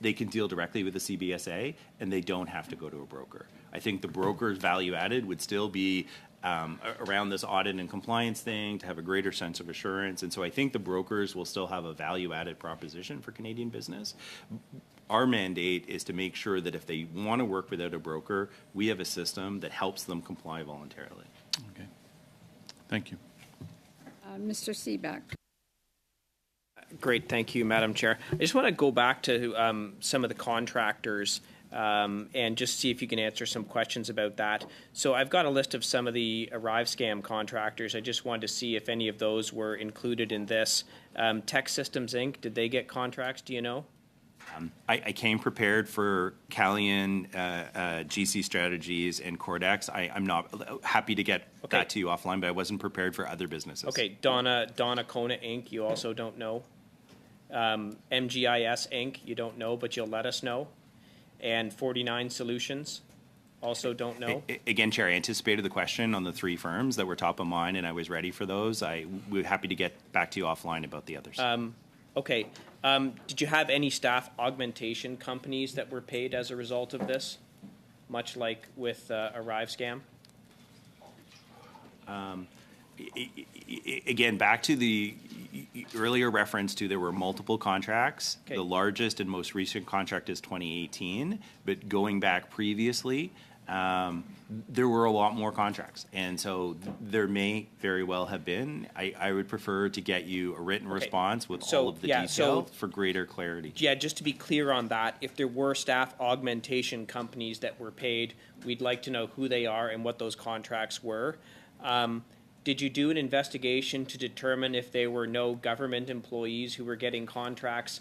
they can deal directly with the CBSA and they don't have to go to a broker. I think the broker's value added would still be around this audit and compliance thing to have a greater sense of assurance. And so I think the brokers will still have a value-added proposition for Canadian business. Our mandate is to make sure that if they want to work without a broker, we have a system that helps them comply voluntarily.
Okay. Thank you.
Mr. Seebeck.
Great. Thank you, Madam Chair. I just want to go back to some of the contractors and just see if you can answer some questions about that. So I've got a list of some of the ArriveScam contractors. I just wanted to see if any of those were included in this. Tech Systems, Inc., did they get contracts? Do you know?
I came prepared for Calian, GC Strategies, and Cordex. I'm not happy to get that to you offline, but I wasn't prepared for other businesses.
Okay, Donna Kona, Inc., you also don't know. MGIS, Inc., you don't know, but you'll let us know. And 49 Solutions, also don't know.
Again, Chair, I anticipated the question on the 3 firms that were top of mind, and I was ready for those. We're happy to get back to you offline about the others.
Okay. Did you have any staff augmentation companies that were paid as a result of this, much like with ArriveScam?
Again, back to the earlier reference to there were multiple contracts. Okay. The largest and most recent contract is 2018, but going back previously, there were a lot more contracts. And so there may very well have been. I would prefer to get you a written response with all of the detail for greater clarity.
Yeah, just to be clear on that, if there were staff augmentation companies that were paid, we'd like to know who they are and what those contracts were. did you do an investigation to determine if there were no government employees who were getting contracts,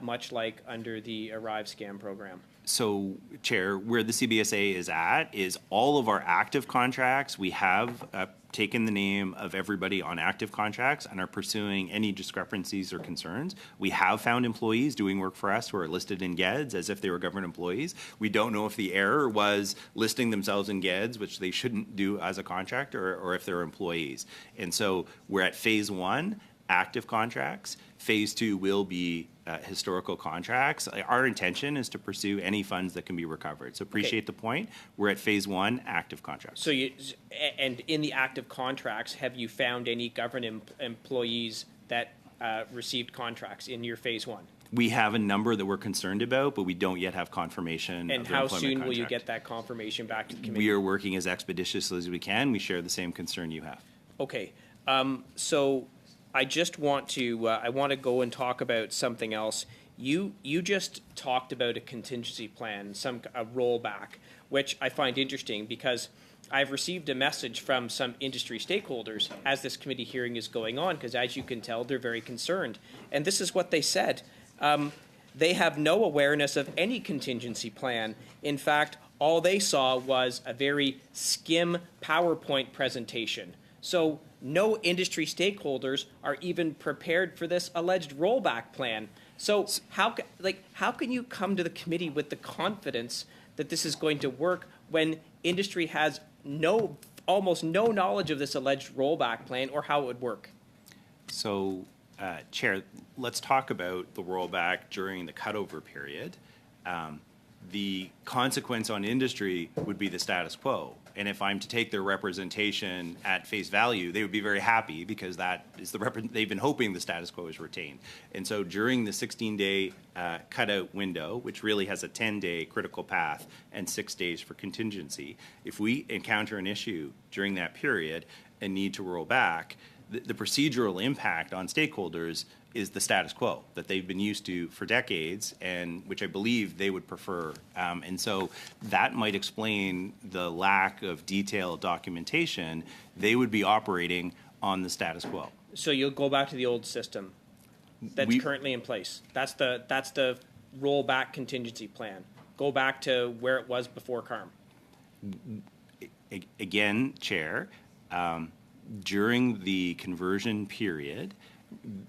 much like under the Arrive Scam program?
So, Chair, where the CBSA is at is all of our active contracts. We have taken the name of everybody on active contracts and are pursuing any discrepancies or concerns. We have found employees doing work for us who are listed in GEDS as if they were government employees. We don't know if the error was listing themselves in GEDS, which they shouldn't do as a contractor, or if they're employees. And so we're at phase 1, active contracts. Phase 2 will be historical contracts. Our intention is to pursue any funds that can be recovered. So appreciate the point. We're at phase 1, active contracts.
So and in the active contracts, have you found any government employees that received contracts in your phase 1?
We have a number that we're concerned about, but we don't yet have confirmation.
And
of the
how
employment
soon will you
contract.
get that confirmation back to the committee?
We are working as expeditiously as we can. We share the same concern you have.
Okay. So I just want to I want to go and talk about something else. You just talked about a contingency plan, a rollback, which I find interesting because I've received a message from some industry stakeholders as this committee hearing is going on, because as you can tell, they're very concerned. And this is what they said. They have no awareness of any contingency plan. In fact, all they saw was a very skim PowerPoint presentation. So no industry stakeholders are even prepared for this alleged rollback plan. So how can you come to the committee with the confidence that this is going to work when industry has almost no knowledge of this alleged rollback plan or how it would work?
So, Chair, let's talk about the rollback during the cutover period. The consequence on industry would be the status quo. And if I'm to take their representation at face value, they would be very happy because that is they've been hoping the status quo is retained. And so during the 16-day cutout window, which really has a 10-day critical path and 6 days for contingency, if we encounter an issue during that period and need to roll back, the procedural impact on stakeholders is the status quo that they've been used to for decades, and which I believe they would prefer. And so that might explain the lack of detailed documentation. They would be operating on the status quo.
So you'll go back to the old system that's currently in place. That's the rollback contingency plan. Go back to where it was before CARM.
Again, Chair, during the conversion period,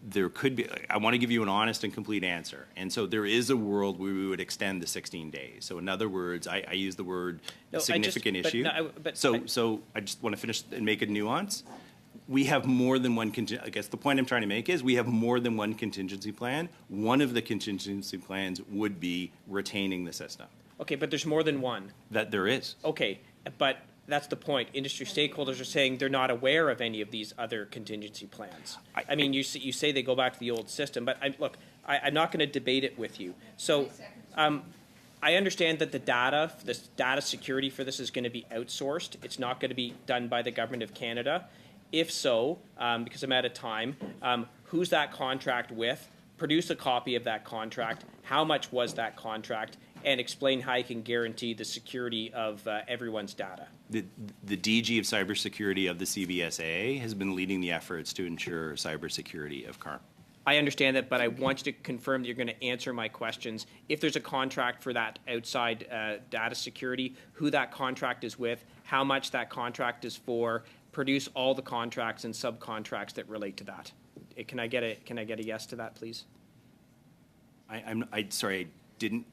there could be, I want to give you an honest and complete answer. And so there is a world where we would extend the 16 days. So in other words, I use the word significant issue. So I just want to finish and make a nuance. We have more than one, I guess the point I'm trying to make is we have more than one contingency plan. One of the contingency plans would be retaining the system.
Okay, but there's more than one.
That there is.
Okay, but that's the point. Industry stakeholders are saying they're not aware of any of these other contingency plans. I mean, you say they go back to the old system, but I'm not going to debate it with you. So I understand that the data security for this is going to be outsourced. It's not going to be done by the Government of Canada. If so, because I'm out of time, who's that contract with? Produce a copy of that contract. How much was that contract? And explain how you can guarantee the security of everyone's data.
The DG of Cybersecurity of the CBSA has been leading the efforts to ensure cybersecurity of CARM.
I understand that, but I want you to confirm that you're going to answer my questions. If there's a contract for that outside data security, who that contract is with, how much that contract is for, produce all the contracts and subcontracts that relate to that. Can I get a yes to that, please?
Sorry, I didn't.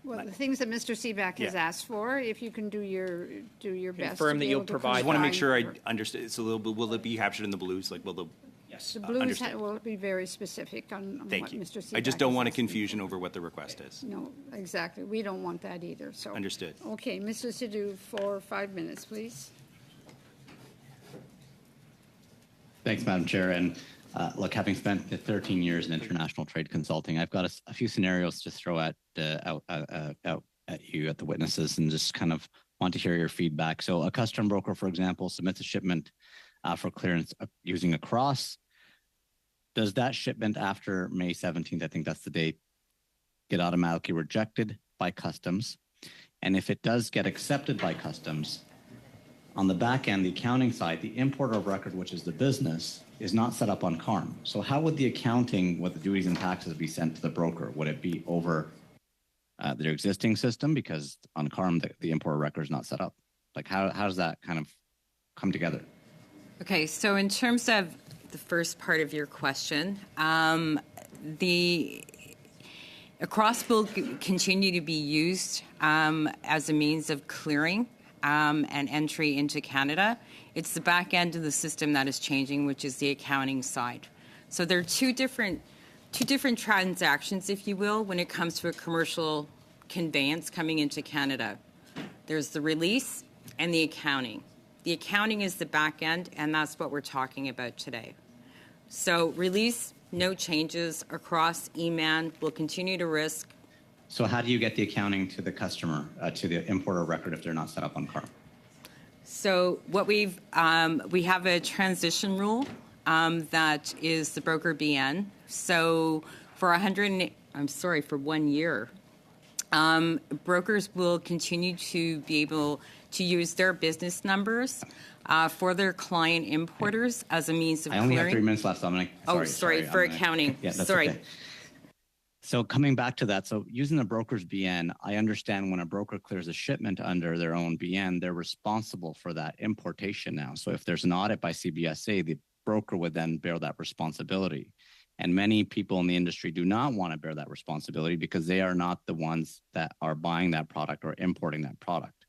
Well, the things that Mr. Seaback has asked for, if you can do your best.
Confirm that you'll provide.
I just want to make sure I understand. It's a little bit. Will it be captured in the blues? Like, will the
yes,
the blues will be very specific on what Mr. Seaback.
I just don't want a confusion over what the request is.
No, exactly. We don't want that either. So
understood.
Okay, Mr. Sidhu, for 5 minutes, please.
Thanks, Madam Chair. And look, having spent 13 years in international trade consulting, I've got a few scenarios to throw out at you, at the witnesses, and just kind of want to hear your feedback. So a custom broker, for example, submits a shipment for clearance using a cross. Does that shipment after May 17th, I think that's the date, get automatically rejected by customs? And if it does get accepted by customs, On the back end, the accounting side, the importer of record, which is the business, is not set up on CARM. So how would the accounting with the duties and taxes be sent to the broker? Would it be over their existing system? Because on CARM, the importer record is not set up. Like how does that kind of come together?
Okay, so in terms of the first part of your question, the Across will continue to be used as a means of clearing and entry into Canada. It's the back end of the system that is changing, which is the accounting side. So there are two different transactions, if you will, when it comes to a commercial conveyance coming into Canada. There's the release and the accounting. The accounting is the back end, and that's what we're talking about today. So release, no changes across EMAN. Will continue to risk.
So how do you get the accounting to the customer, to the importer record if they're not set up on CARM?
So what we have a transition rule that is the broker BN. So for 1 year, brokers will continue to be able to use their business numbers for their client importers as a means of clearing.
I only have 3 minutes left, so I'm going to...
Sorry, for accounting.
Yeah, that's
sorry.
Okay. So coming back to that, so using the broker's BN, I understand when a broker clears a shipment under their own BN, they're responsible for that importation now. So if there's an audit by CBSA, the broker would then bear that responsibility. And many people in the industry do not want to bear that responsibility because they are not the ones that are buying that product or importing that product.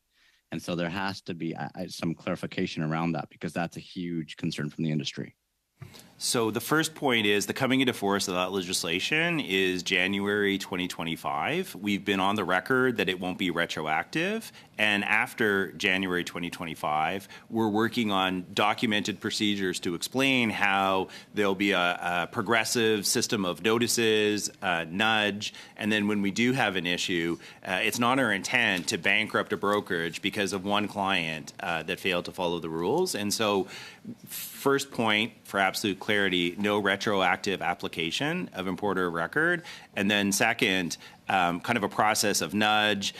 And so there has to be some clarification around that because that's a huge concern from the industry.
So the first point is the coming into force of that legislation is January 2025. We've been on the record that it won't be retroactive. And after January 2025, we're working on documented procedures to explain how there'll be a progressive system of notices, nudge, and then when we do have an issue, it's not our intent to bankrupt a brokerage because of one client that failed to follow the rules. And so first point, for absolute clarity, no retroactive application of importer of record. And then second, kind of a process of nudge.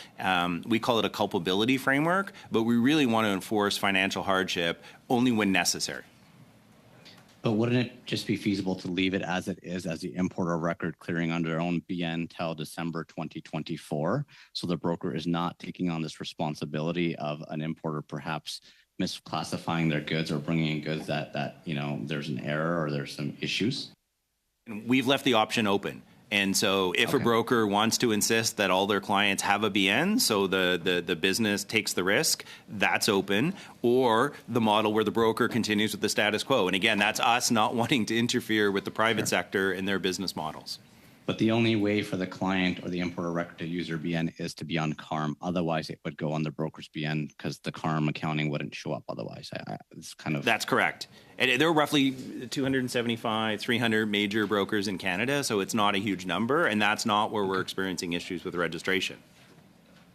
We call it a culpability framework, but we really want to enforce financial hardship only when necessary.
But wouldn't it just be feasible to leave it as it is, as the importer of record clearing under their own BN till December 2024, so the broker is not taking on this responsibility of an importer perhaps misclassifying their goods or bringing in goods that there's an error or there's some issues?
We've left the option open. And so if a broker wants to insist that all their clients have a BN, so the business takes the risk, that's open, or the model where the broker continues with the status quo. And again, that's us not wanting to interfere with the private sector and their business models.
But the only way for the client or the importer record to use their BN is to be on CARM. Otherwise, it would go on the broker's BN because the CARM accounting wouldn't show up otherwise. It's kind of...
That's correct. And there are roughly 275, 300 major brokers in Canada, so it's not a huge number, and that's not where we're experiencing issues with registration.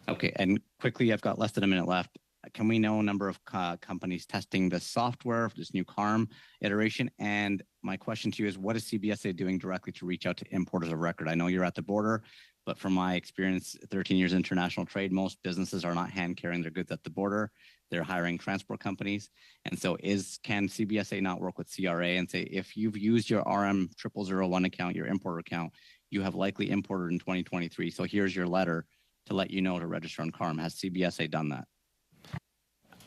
Okay, and quickly, I've got less than a minute left. Can we know a number of companies testing the software for this new CARM iteration? And my question to you is, what is CBSA doing directly to reach out to importers of record? I know you're at the border, but from my experience, 13 years international trade, most businesses are not hand carrying their goods at the border. They're hiring transport companies. And so can CBSA not work with CRA and say, if you've used your RM 0001 account, your importer account, you have likely imported in 2023. So here's your letter to let you know to register on CARM. Has CBSA done that?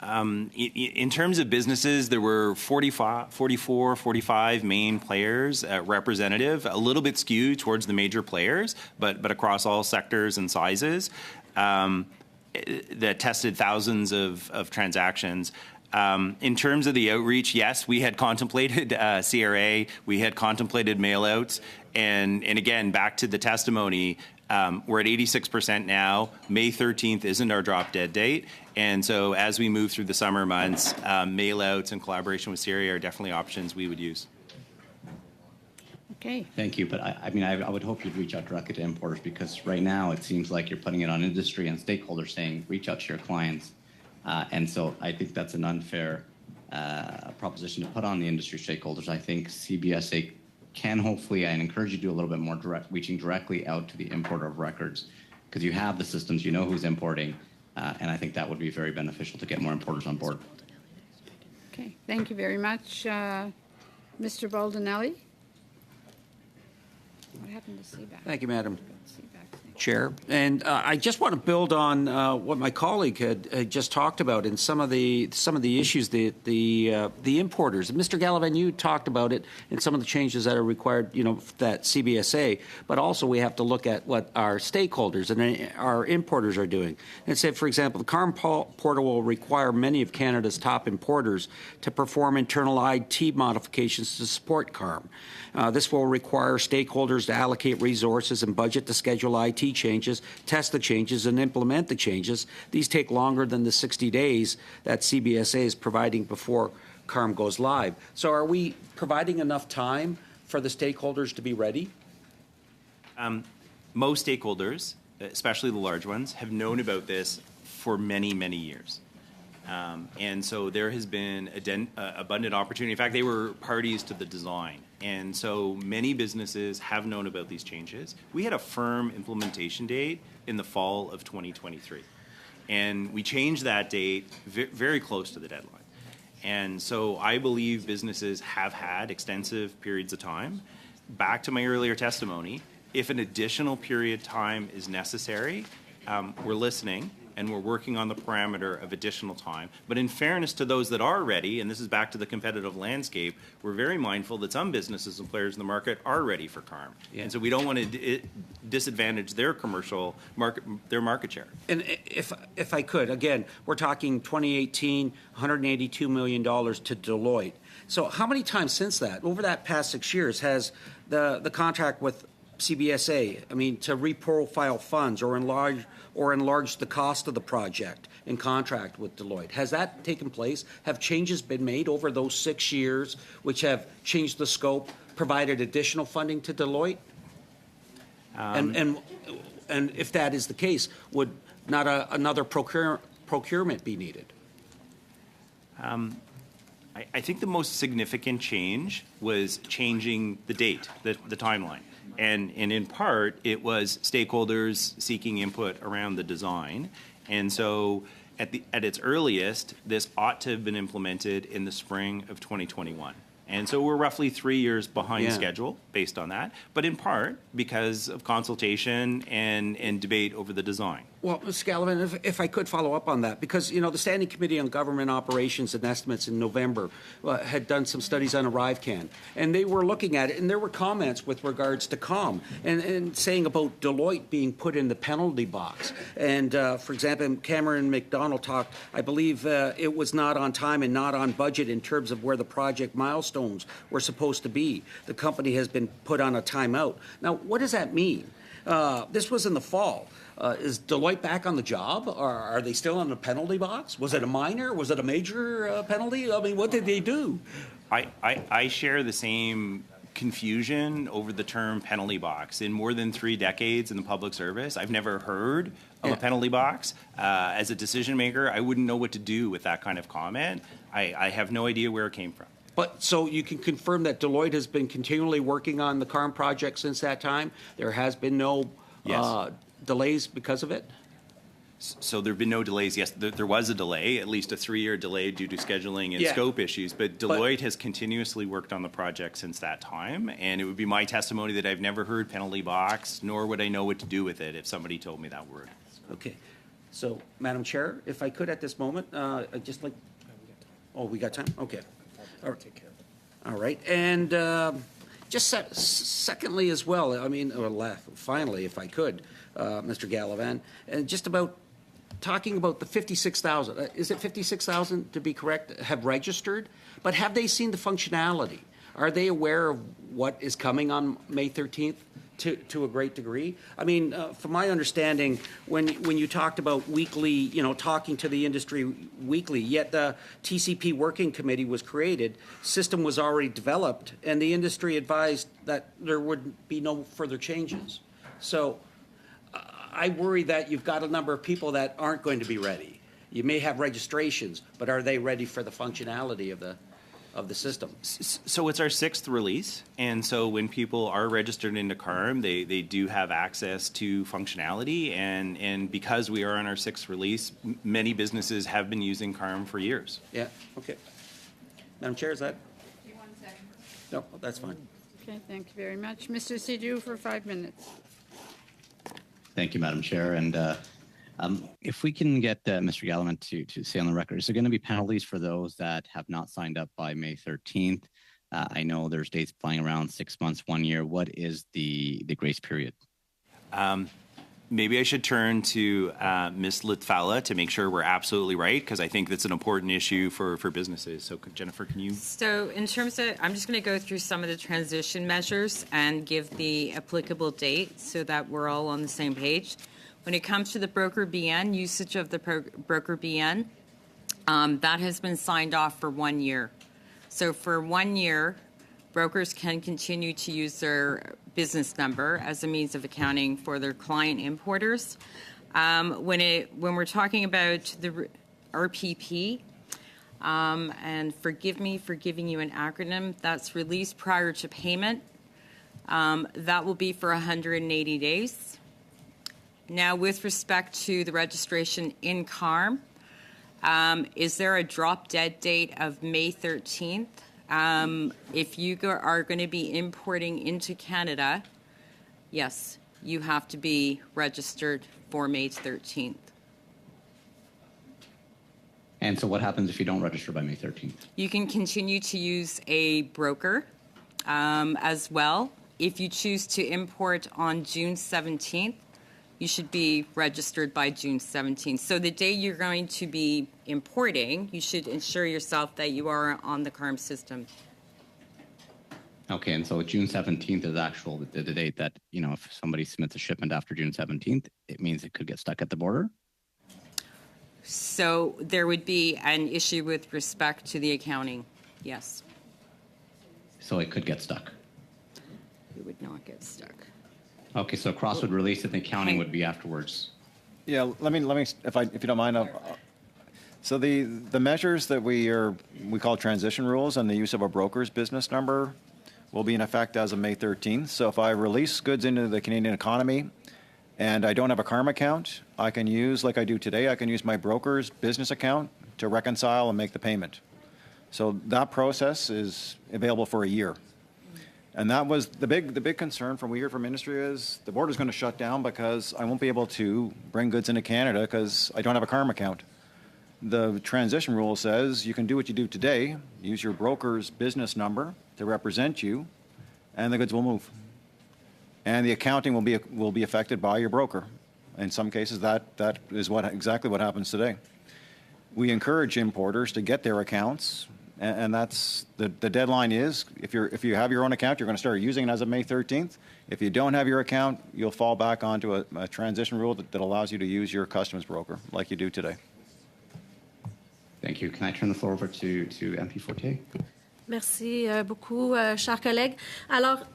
In terms of businesses, there were 44, 45 main players representative, a little bit skewed towards the major players, but across all sectors and sizes that tested thousands of transactions. In terms of the outreach, yes, we had contemplated CRA, we had contemplated mailouts, and again, back to the testimony, we're at 86% now. May 13th isn't our drop-dead date. And so as we move through the summer months, mail-outs and collaboration with CRA are definitely options we would use.
Okay.
Thank you. But I would hope you'd reach out directly to importers because right now it seems like you're putting it on industry and stakeholders saying, reach out to your clients. And so I think that's an unfair proposition to put on the industry stakeholders. I think CBSA can hopefully, and encourage you to do a little bit more reaching directly out to the importer of records because you have the systems, you know who's importing, and I think that would be very beneficial to get more importers on board.
Okay, thank you very much. Mr. Baldinelli? What happened to CBAC?
Thank you, Madam
CBAC.
Chair. And I just want to build on what my colleague had just talked about in some of the issues, the importers. Mr. Gallivan, you talked about it in some of the changes that are required, that CBSA, but also we have to look at what our stakeholders and our importers are doing. And say, for example, the CARM portal will require many of Canada's top importers to perform internal IT modifications to support CARM. This will require stakeholders to allocate resources and budget to schedule IT changes, test the changes, and implement the changes. These take longer than the 60 days that CBSA is providing before CARM goes live. So are we providing enough time for the stakeholders to be ready?
Most stakeholders, especially the large ones, have known about this for many, many years. And so there has been abundant opportunity. In fact, they were parties to the design. And so many businesses have known about these changes. We had a firm implementation date in the fall of 2023. And we changed that date very close to the deadline. And so I believe businesses have had extensive periods of time. Back to my earlier testimony, if an additional period of time is necessary, we're listening and we're working on the parameter of additional time. But in fairness to those that are ready, and this is back to the competitive landscape, we're very mindful that some businesses and players in the market are ready for CARM. Yeah. And so we don't want to disadvantage their commercial market, their market share.
And if I could, again, we're talking 2018, $182 million to Deloitte. So how many times since that, over that past 6 years, has the contract with CBSA, to reprofile funds or enlarge the cost of the project in contract with Deloitte? Has that taken place? Have changes been made over those 6 years which have changed the scope, provided additional funding to Deloitte? And if that is the case, would not another procurement be needed?
I think the most significant change was changing the date, the timeline. And in part, it was stakeholders seeking input around the design. And so at its earliest, this ought to have been implemented in the spring of 2021. And so we're roughly 3 years behind schedule based on that, but in part because of consultation and debate over the design.
Well, Mr. Gallivan, if I could follow up on that, because, the Standing Committee on Government Operations and Estimates in November had done some studies on ArriveCAN, and they were looking at it, and there were comments with regards to COM, and saying about Deloitte being put in the penalty box. And, for example, Cameron McDonald talked, I believe it was not on time and not on budget in terms of where the project milestones were supposed to be. The company has been put on a timeout. Now, what does that mean? This was in the fall. Is Deloitte back on the job? Or are they still in the penalty box? Was it a minor? Was it a major penalty? What did they do?
I share the same confusion over the term penalty box. In more than 3 decades in the public service, I've never heard of a penalty box. As a decision maker, I wouldn't know what to do with that kind of comment. I have no idea where it came from.
But so you can confirm that Deloitte has been continually working on the CARM project since that time? There has been no delays because of it?
So there have been no delays. Yes, there was a delay, at least a 3-year delay due to scheduling and scope issues. But Deloitte has continuously worked on the project since that time. And it would be my testimony that I've never heard penalty box, nor would I know what to do with it if somebody told me that word.
Okay. So, Madam Chair, if I could at this moment, I'd just like... Oh, we got time? Okay. All right. And just secondly as well, finally, if I could, Mr. Gallivan, and just about talking about the 56,000. Is it 56,000 to be correct? Have registered, but have they seen the functionality? Are they aware of what is coming on May 13th? To a great degree. From my understanding, when you talked about weekly, talking to the industry weekly, yet the TCP working committee was created, system was already developed, and the industry advised that there would be no further changes. So I worry that you've got a number of people that aren't going to be ready. You may have registrations, but are they ready for the functionality of the system?
So it's our 6th release, and so when people are registered into CARM, they do have access to functionality, and because we are on our 6th release, many businesses have been using CARM for years.
Yeah, okay. Madam Chair, is that? No, that's fine.
Okay, thank you very much. Mr. Sidhu for 5 minutes.
Thank you, Madam Chair. And if we can get Mr. Gallivan to say on the record, is there going to be penalties for those that have not signed up by May 13th? I know there's dates flying around, 6 months, 1 year. What is the grace period?
Maybe I should turn to Ms. Litfala to make sure we're absolutely right, because I think that's an important issue for businesses. So, Jennifer, can you?
So in terms of, I'm just going to go through some of the transition measures and give the applicable date so that we're all on the same page. When it comes to the broker BN, usage of the broker BN, that has been signed off for 1 year. So for 1 year, brokers can continue to use their business number as a means of accounting for their client importers. When we're talking about the RPP, and forgive me for giving you an acronym, that's release prior to payment. That will be for 180 days. Now, with respect to the registration in CARM, is there a drop dead date of May 13th? If you are going to be importing into Canada, yes, you have to be registered for May 13th.
And so what happens if you don't register by May 13th?
You can continue to use a broker as well. If you choose to import on June 17th, you should be registered by June 17th. So the day you're going to be importing, you should ensure yourself that you are on the CARM system.
Okay, and so June 17th is the date that, if somebody submits a shipment after June 17th, it means it could get stuck at the border?
So there would be an issue with respect to the accounting, yes.
So it could get stuck?
It would not get stuck.
Okay, so Cross would release it, the accounting would be afterwards.
Yeah, let me, if you don't mind. So the measures that we call transition rules and the use of a broker's business number will be in effect as of May 13th. So if I release goods into the Canadian economy and I don't have a CARM account, I can use, like I do today, I can use my broker's business account to reconcile and make the payment. So that process is available for a year. And that was the big concern from we heard from industry is the border's going to shut down because I won't be able to bring goods into Canada because I don't have a CARM account. The transition rule says you can do what you do today, use your broker's business number to represent you, and the goods will move. And the accounting will be affected by your broker. In some cases, that is exactly what happens today. We encourage importers to get their accounts. And that's the deadline is if you have your own account, you're going to start using it as of May 13th. If you don't have your account, you'll fall back onto a transition rule that allows you to use your customs broker like you do today.
Thank you. Can I turn the floor over to MP Fortier?
Merci beaucoup, chers collègues. Alors,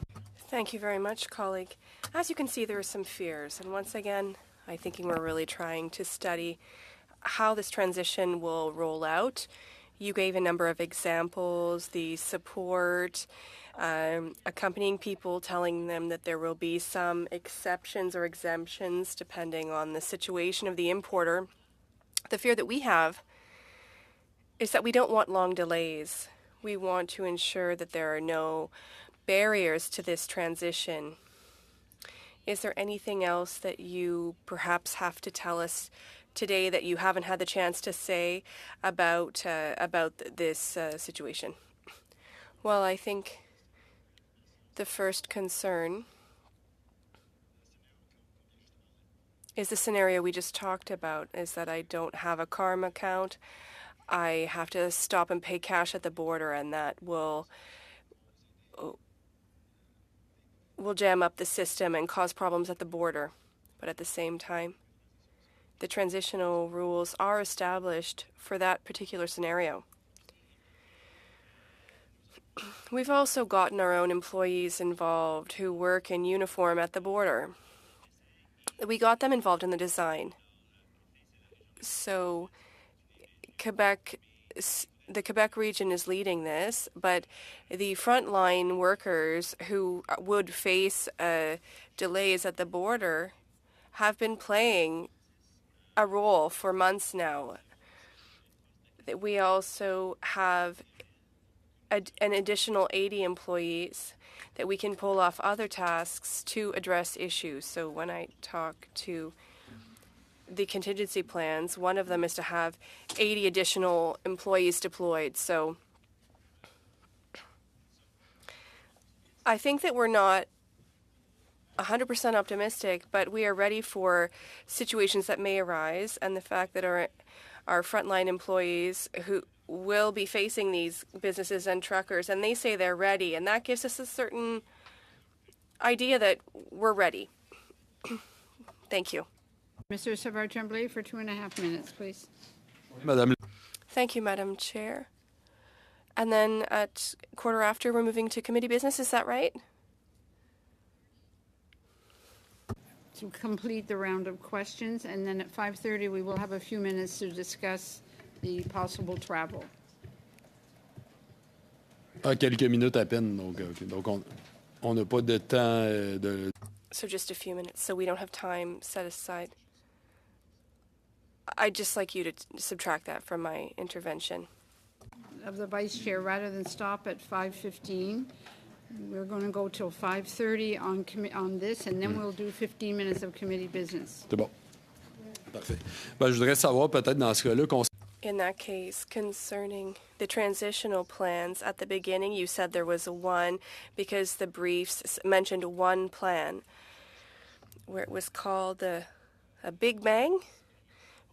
thank you very much, colleague. As you can see, there are some fears, and once again, I think we're really trying to study how this transition will roll out. You gave a number of examples, the support, accompanying people, telling them that there will be some exceptions or exemptions depending on the situation of the importer. The fear that we have is that we don't want long delays. We want to ensure that there are no barriers to this transition. Is there anything else that you perhaps have to tell us today that you haven't had the chance to say about this situation? Well, I think the first concern is the scenario we just talked about, is that I don't have a CARM account. I have to stop and pay cash at the border, and that will jam up the system and cause problems at the border. But at the same time, the transitional rules are established for that particular scenario. We've also gotten our own employees involved who work in uniform at the border. We got them involved in the design. So the Quebec region is leading this, but the frontline workers who would face delays at the border have been playing a role for months now. We also have an additional 80 employees that we can pull off other tasks to address issues. So when I talk to the contingency plans, one of them is to have 80 additional employees deployed. So I think that we're not 100% optimistic, but we are ready for situations that may arise, and the fact that our frontline employees who will be facing these businesses and truckers, and they say they're ready, and that gives us a certain idea that we're ready. Thank you.
Mr. Savard-Tremblay for 2.5 minutes, please.
Madame.
Thank you, Madam Chair. And then at quarter after, we're moving to committee business. Is that right?
To complete the round of questions, and then at 5:30 we will have a few minutes to discuss the possible travel.
Quelques minutes à peine, donc on n'a pas de temps de...
So just a few minutes, so we don't have time set aside. I'd just like you to subtract that from my intervention.
Of the Vice Chair, rather than stop at 5:15, we're going to go till 5:30 on this, and then we'll do 15 minutes of committee business.
C'est bon. Parfait. Je voudrais savoir peut-être dans ce cas-là qu'on...
In that case, concerning the transitional plans, at the beginning you said there was one because the briefs mentioned one plan where it was called a Big Bang,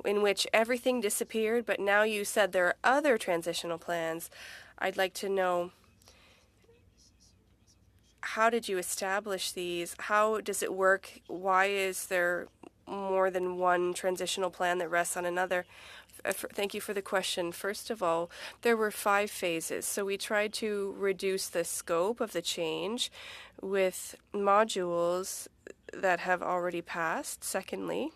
in which everything disappeared, but now you said there are other transitional plans. I'd like to know, how did you establish these? How does it work? Why is there more than one transitional plan that rests on another? Thank you for the question. First of all, there were 5 phases, so we tried to reduce the scope of the change with modules that have already passed. Secondly,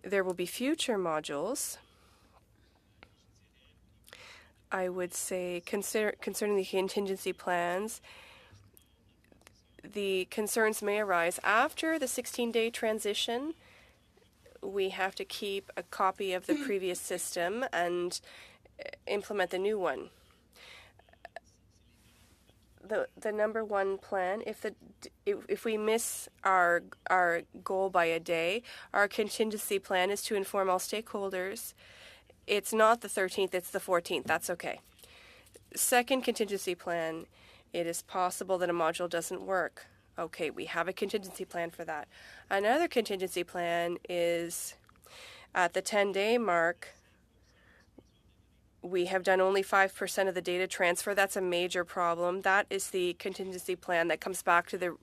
there will be future modules. I would say concerning the contingency plans, the concerns may arise after the 16-day transition. We have to keep a copy of the previous system and implement the new one. The number one plan, if we miss our goal by a day, our contingency plan is to inform all stakeholders. It's not the 13th, it's the 14th. That's okay. Second contingency plan, it is possible that a module doesn't work. Okay, we have a contingency plan for that. Another contingency plan is at the 10-day mark, we have done only 5% of the data transfer. That's a major problem. That is the contingency plan that comes back to the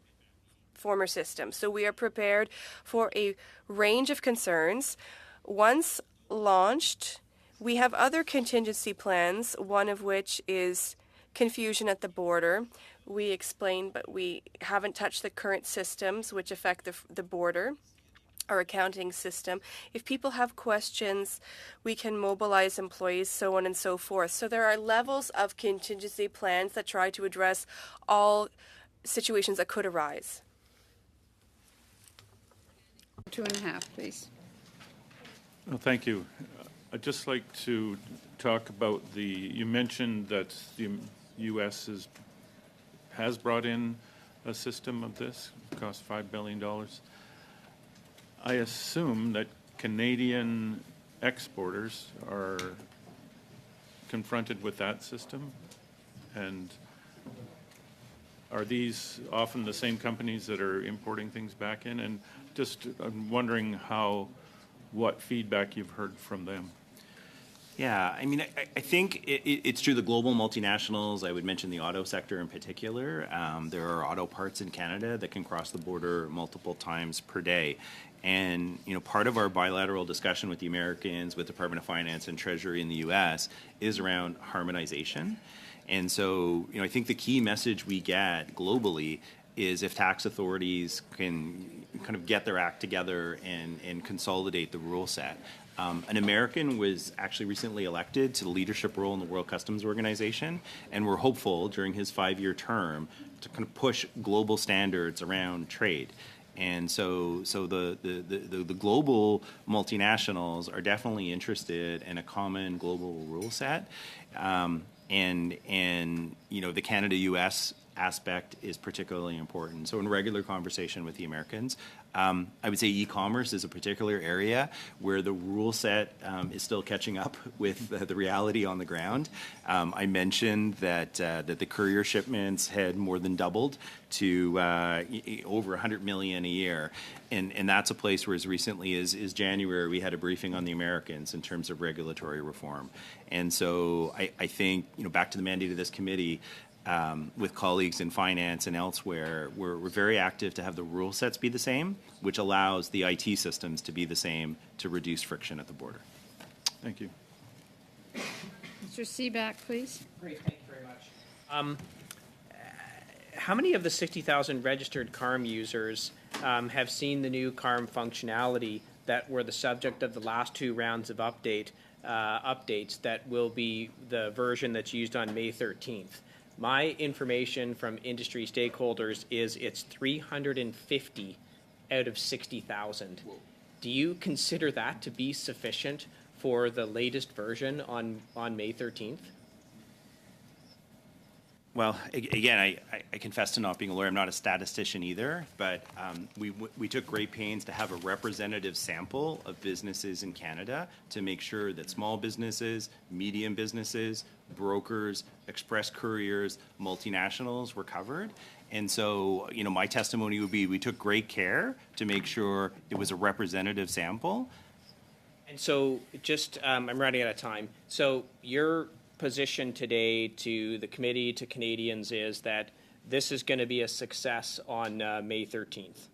former system. So we are prepared for a range of concerns. Once launched, we have other contingency plans, one of which is confusion at the border. We explained, but we haven't touched the current systems which affect the border, our accounting system. If people have questions, we can mobilize employees, so on and so forth. So there are levels of contingency plans that try to address all situations that could arise.
2.5, please.
Well, thank you. I'd just like to talk about you mentioned that the U.S. has brought in a system of this, it costs $5 billion. I assume that Canadian exporters are confronted with that system, and are these often the same companies that are importing things back in? And just I'm wondering what feedback you've heard from them.
Yeah, I mean, I think it's true. The global multinationals, I would mention the auto sector in particular. There are auto parts in Canada that can cross the border multiple times per day. And, part of our bilateral discussion with the Americans, with Department of Finance and Treasury in the U.S. is around harmonization. And so, I think the key message we get globally is if tax authorities can kind of get their act together and consolidate the rule set. An American was actually recently elected to the leadership role in the World Customs Organization, and we're hopeful during his 5-year term to kind of push global standards around trade. And so the global multinationals are definitely interested in a common global rule set. and the Canada-U.S. aspect is particularly important. So in regular conversation with the Americans, I would say e-commerce is a particular area where the rule set is still catching up with the reality on the ground. I mentioned that the courier shipments had more than doubled to over 100 million a year. And that's a place where as recently as January, we had a briefing on the Americans in terms of regulatory reform. And so I think, back to the mandate of this committee, with colleagues in finance and elsewhere, we're very active to have the rule sets be the same, which allows the IT systems to be the same to reduce friction at the border.
Thank you.
Mr. Seaback, please.
Great, thank you very much. How many of the 60,000 registered CARM users have seen the new CARM functionality that were the subject of the last two rounds of updates that will be the version that's used on May 13th? My information from industry stakeholders is it's 350 out of 60,000. Do you consider that to be sufficient for the latest version on May 13th?
Well, again, I confess to not being a lawyer. I'm not a statistician either, but we took great pains to have a representative sample of businesses in Canada to make sure that small businesses, medium businesses, brokers, express couriers, multinationals were covered. And so, my testimony would be we took great care to make sure it was a representative sample.
And so just, I'm running out of time. So your position today to the committee, to Canadians, is that this is going to be a success on May 13th?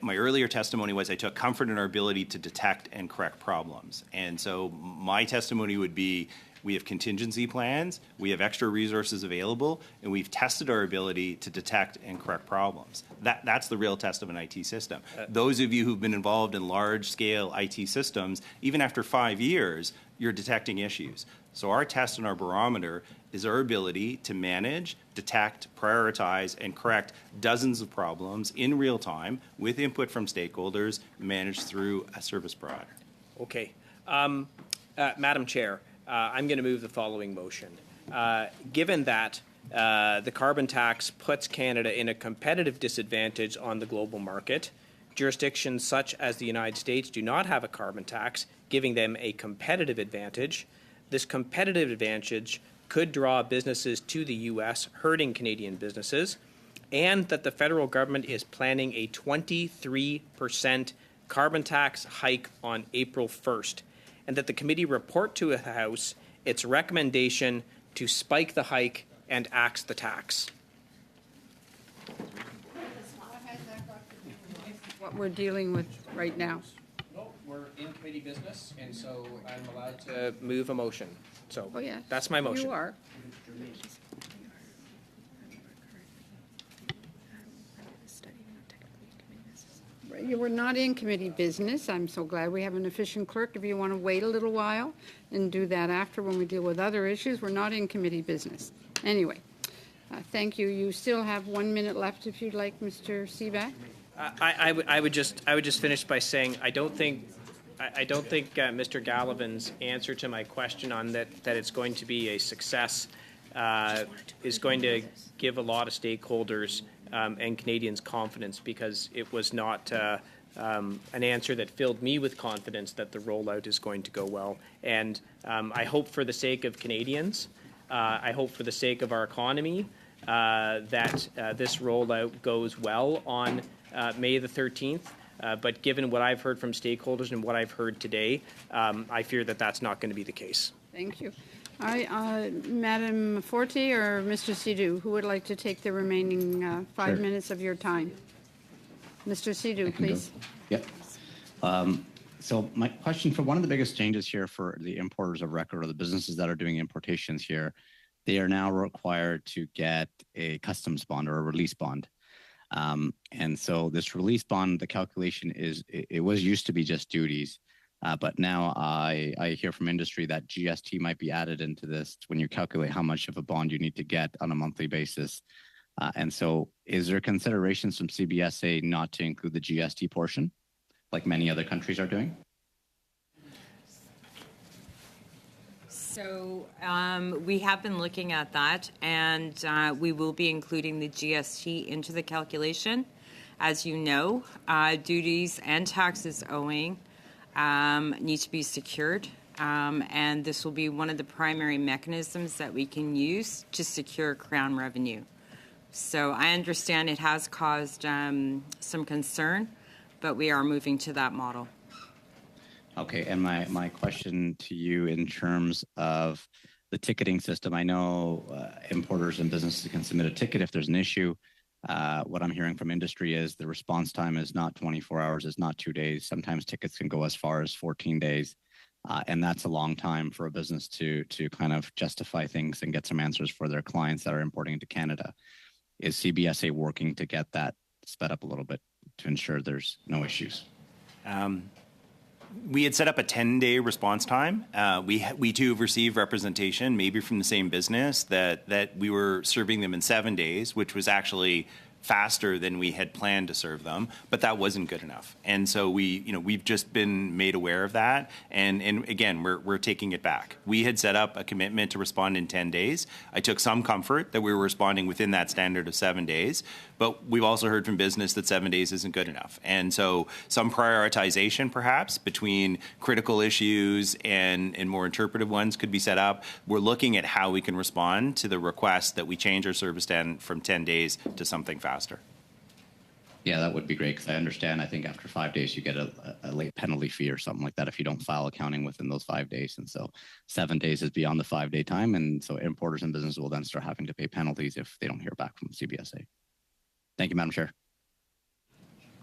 My earlier testimony was I took comfort in our ability to detect and correct problems. And so my testimony would be we have contingency plans, we have extra resources available, and we've tested our ability to detect and correct problems. That's the real test of an IT system. Those of you who've been involved in large-scale IT systems, even after 5 years, you're detecting issues. So our test and our barometer is our ability to manage, detect, prioritize, and correct dozens of problems in real time with input from stakeholders managed through a service provider.
Okay. Madam Chair, I'm going to move the following motion. Given that the carbon tax puts Canada in a competitive disadvantage on the global market, jurisdictions such as the United States do not have a carbon tax, giving them a competitive advantage. This competitive advantage could draw businesses to the U.S., hurting Canadian businesses, and that the federal government is planning a 23% carbon tax hike on April 1st, and that the committee report to the House its recommendation to spike the hike and axe the tax.
What we're dealing with right now.
No, we're in committee business, and so I'm allowed to move a motion. So
yes,
that's my motion.
You are. You were not in committee business. I'm so glad we have an efficient clerk. If you want to wait a little while and do that after when we deal with other issues, we're not in committee business. Anyway, thank you. You still have 1 minute left if you'd like, Mr. Seaback.
I would just finish by saying I don't think Mr. Gallivan's answer to my question on that it's going to be a success is going to give a lot of stakeholders and Canadians confidence, because it was not an answer that filled me with confidence that the rollout is going to go well. And I hope for the sake of Canadians, I hope for the sake of our economy, that this rollout goes well on May the 13th. But given what I've heard from stakeholders and what I've heard today, I fear that that's not going to be the case.
Thank you. All right, Madam Forte or Mr. Sidhu, who would like to take the remaining 5 minutes of your time? Mr. Sidhu, please.
Yep. So my question, for one of the biggest changes here for the importers of record, or the businesses that are doing importations here, they are now required to get a customs bond or a release bond. And so this release bond, the calculation is, it was used to be just duties, but now I hear from industry that GST might be added into this when you calculate how much of a bond you need to get on a monthly basis. And so is there considerations from CBSA not to include the GST portion, like many other countries are doing?
So we have been looking at that, and we will be including the GST into the calculation. As you know, duties and taxes owing need to be secured, and this will be one of the primary mechanisms that we can use to secure Crown revenue. So I understand it has caused some concern, but we are moving to that model.
Okay, and my question to you in terms of the ticketing system, I know importers and businesses can submit a ticket if there's an issue. What I'm hearing from industry is the response time is not 24 hours, it's not 2 days. Sometimes tickets can go as far as 14 days. And that's a long time for a business to kind of justify things and get some answers for their clients that are importing into Canada. Is CBSA working to get that sped up a little bit to ensure there's no issues?
We had set up a 10-day response time. We too have received representation, maybe from the same business, that we were serving them in 7 days, which was actually faster than we had planned to serve them, but that wasn't good enough. And so we've just been made aware of that, and again, we're taking it back. We had set up a commitment to respond in 10 days. I took some comfort that we were responding within that standard of 7 days, but we've also heard from business that 7 days isn't good enough. And so some prioritization perhaps between critical issues and more interpretive ones could be set up. We're looking at how we can respond to the request that we change our service from 10 days to something faster.
Yeah, that would be great, because I understand, I think after 5 days, you get a late penalty fee or something like that if you don't file accounting within those 5 days. And so 7 days is beyond the 5 day time. And so importers and businesses will then start having to pay penalties if they don't hear back from CBSA. Thank you, Madam Chair.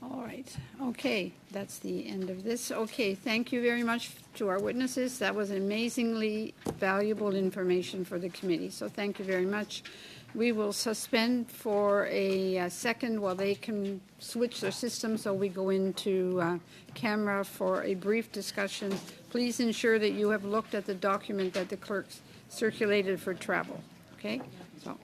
All right. Okay, that's the end of this. Okay, thank you very much to our witnesses. That was amazingly valuable information for the committee. So thank you very much. We will suspend for a second while they can switch their system, so we go into camera for a brief discussion. Please ensure that you have looked at the document that the clerks circulated for travel. Okay? So.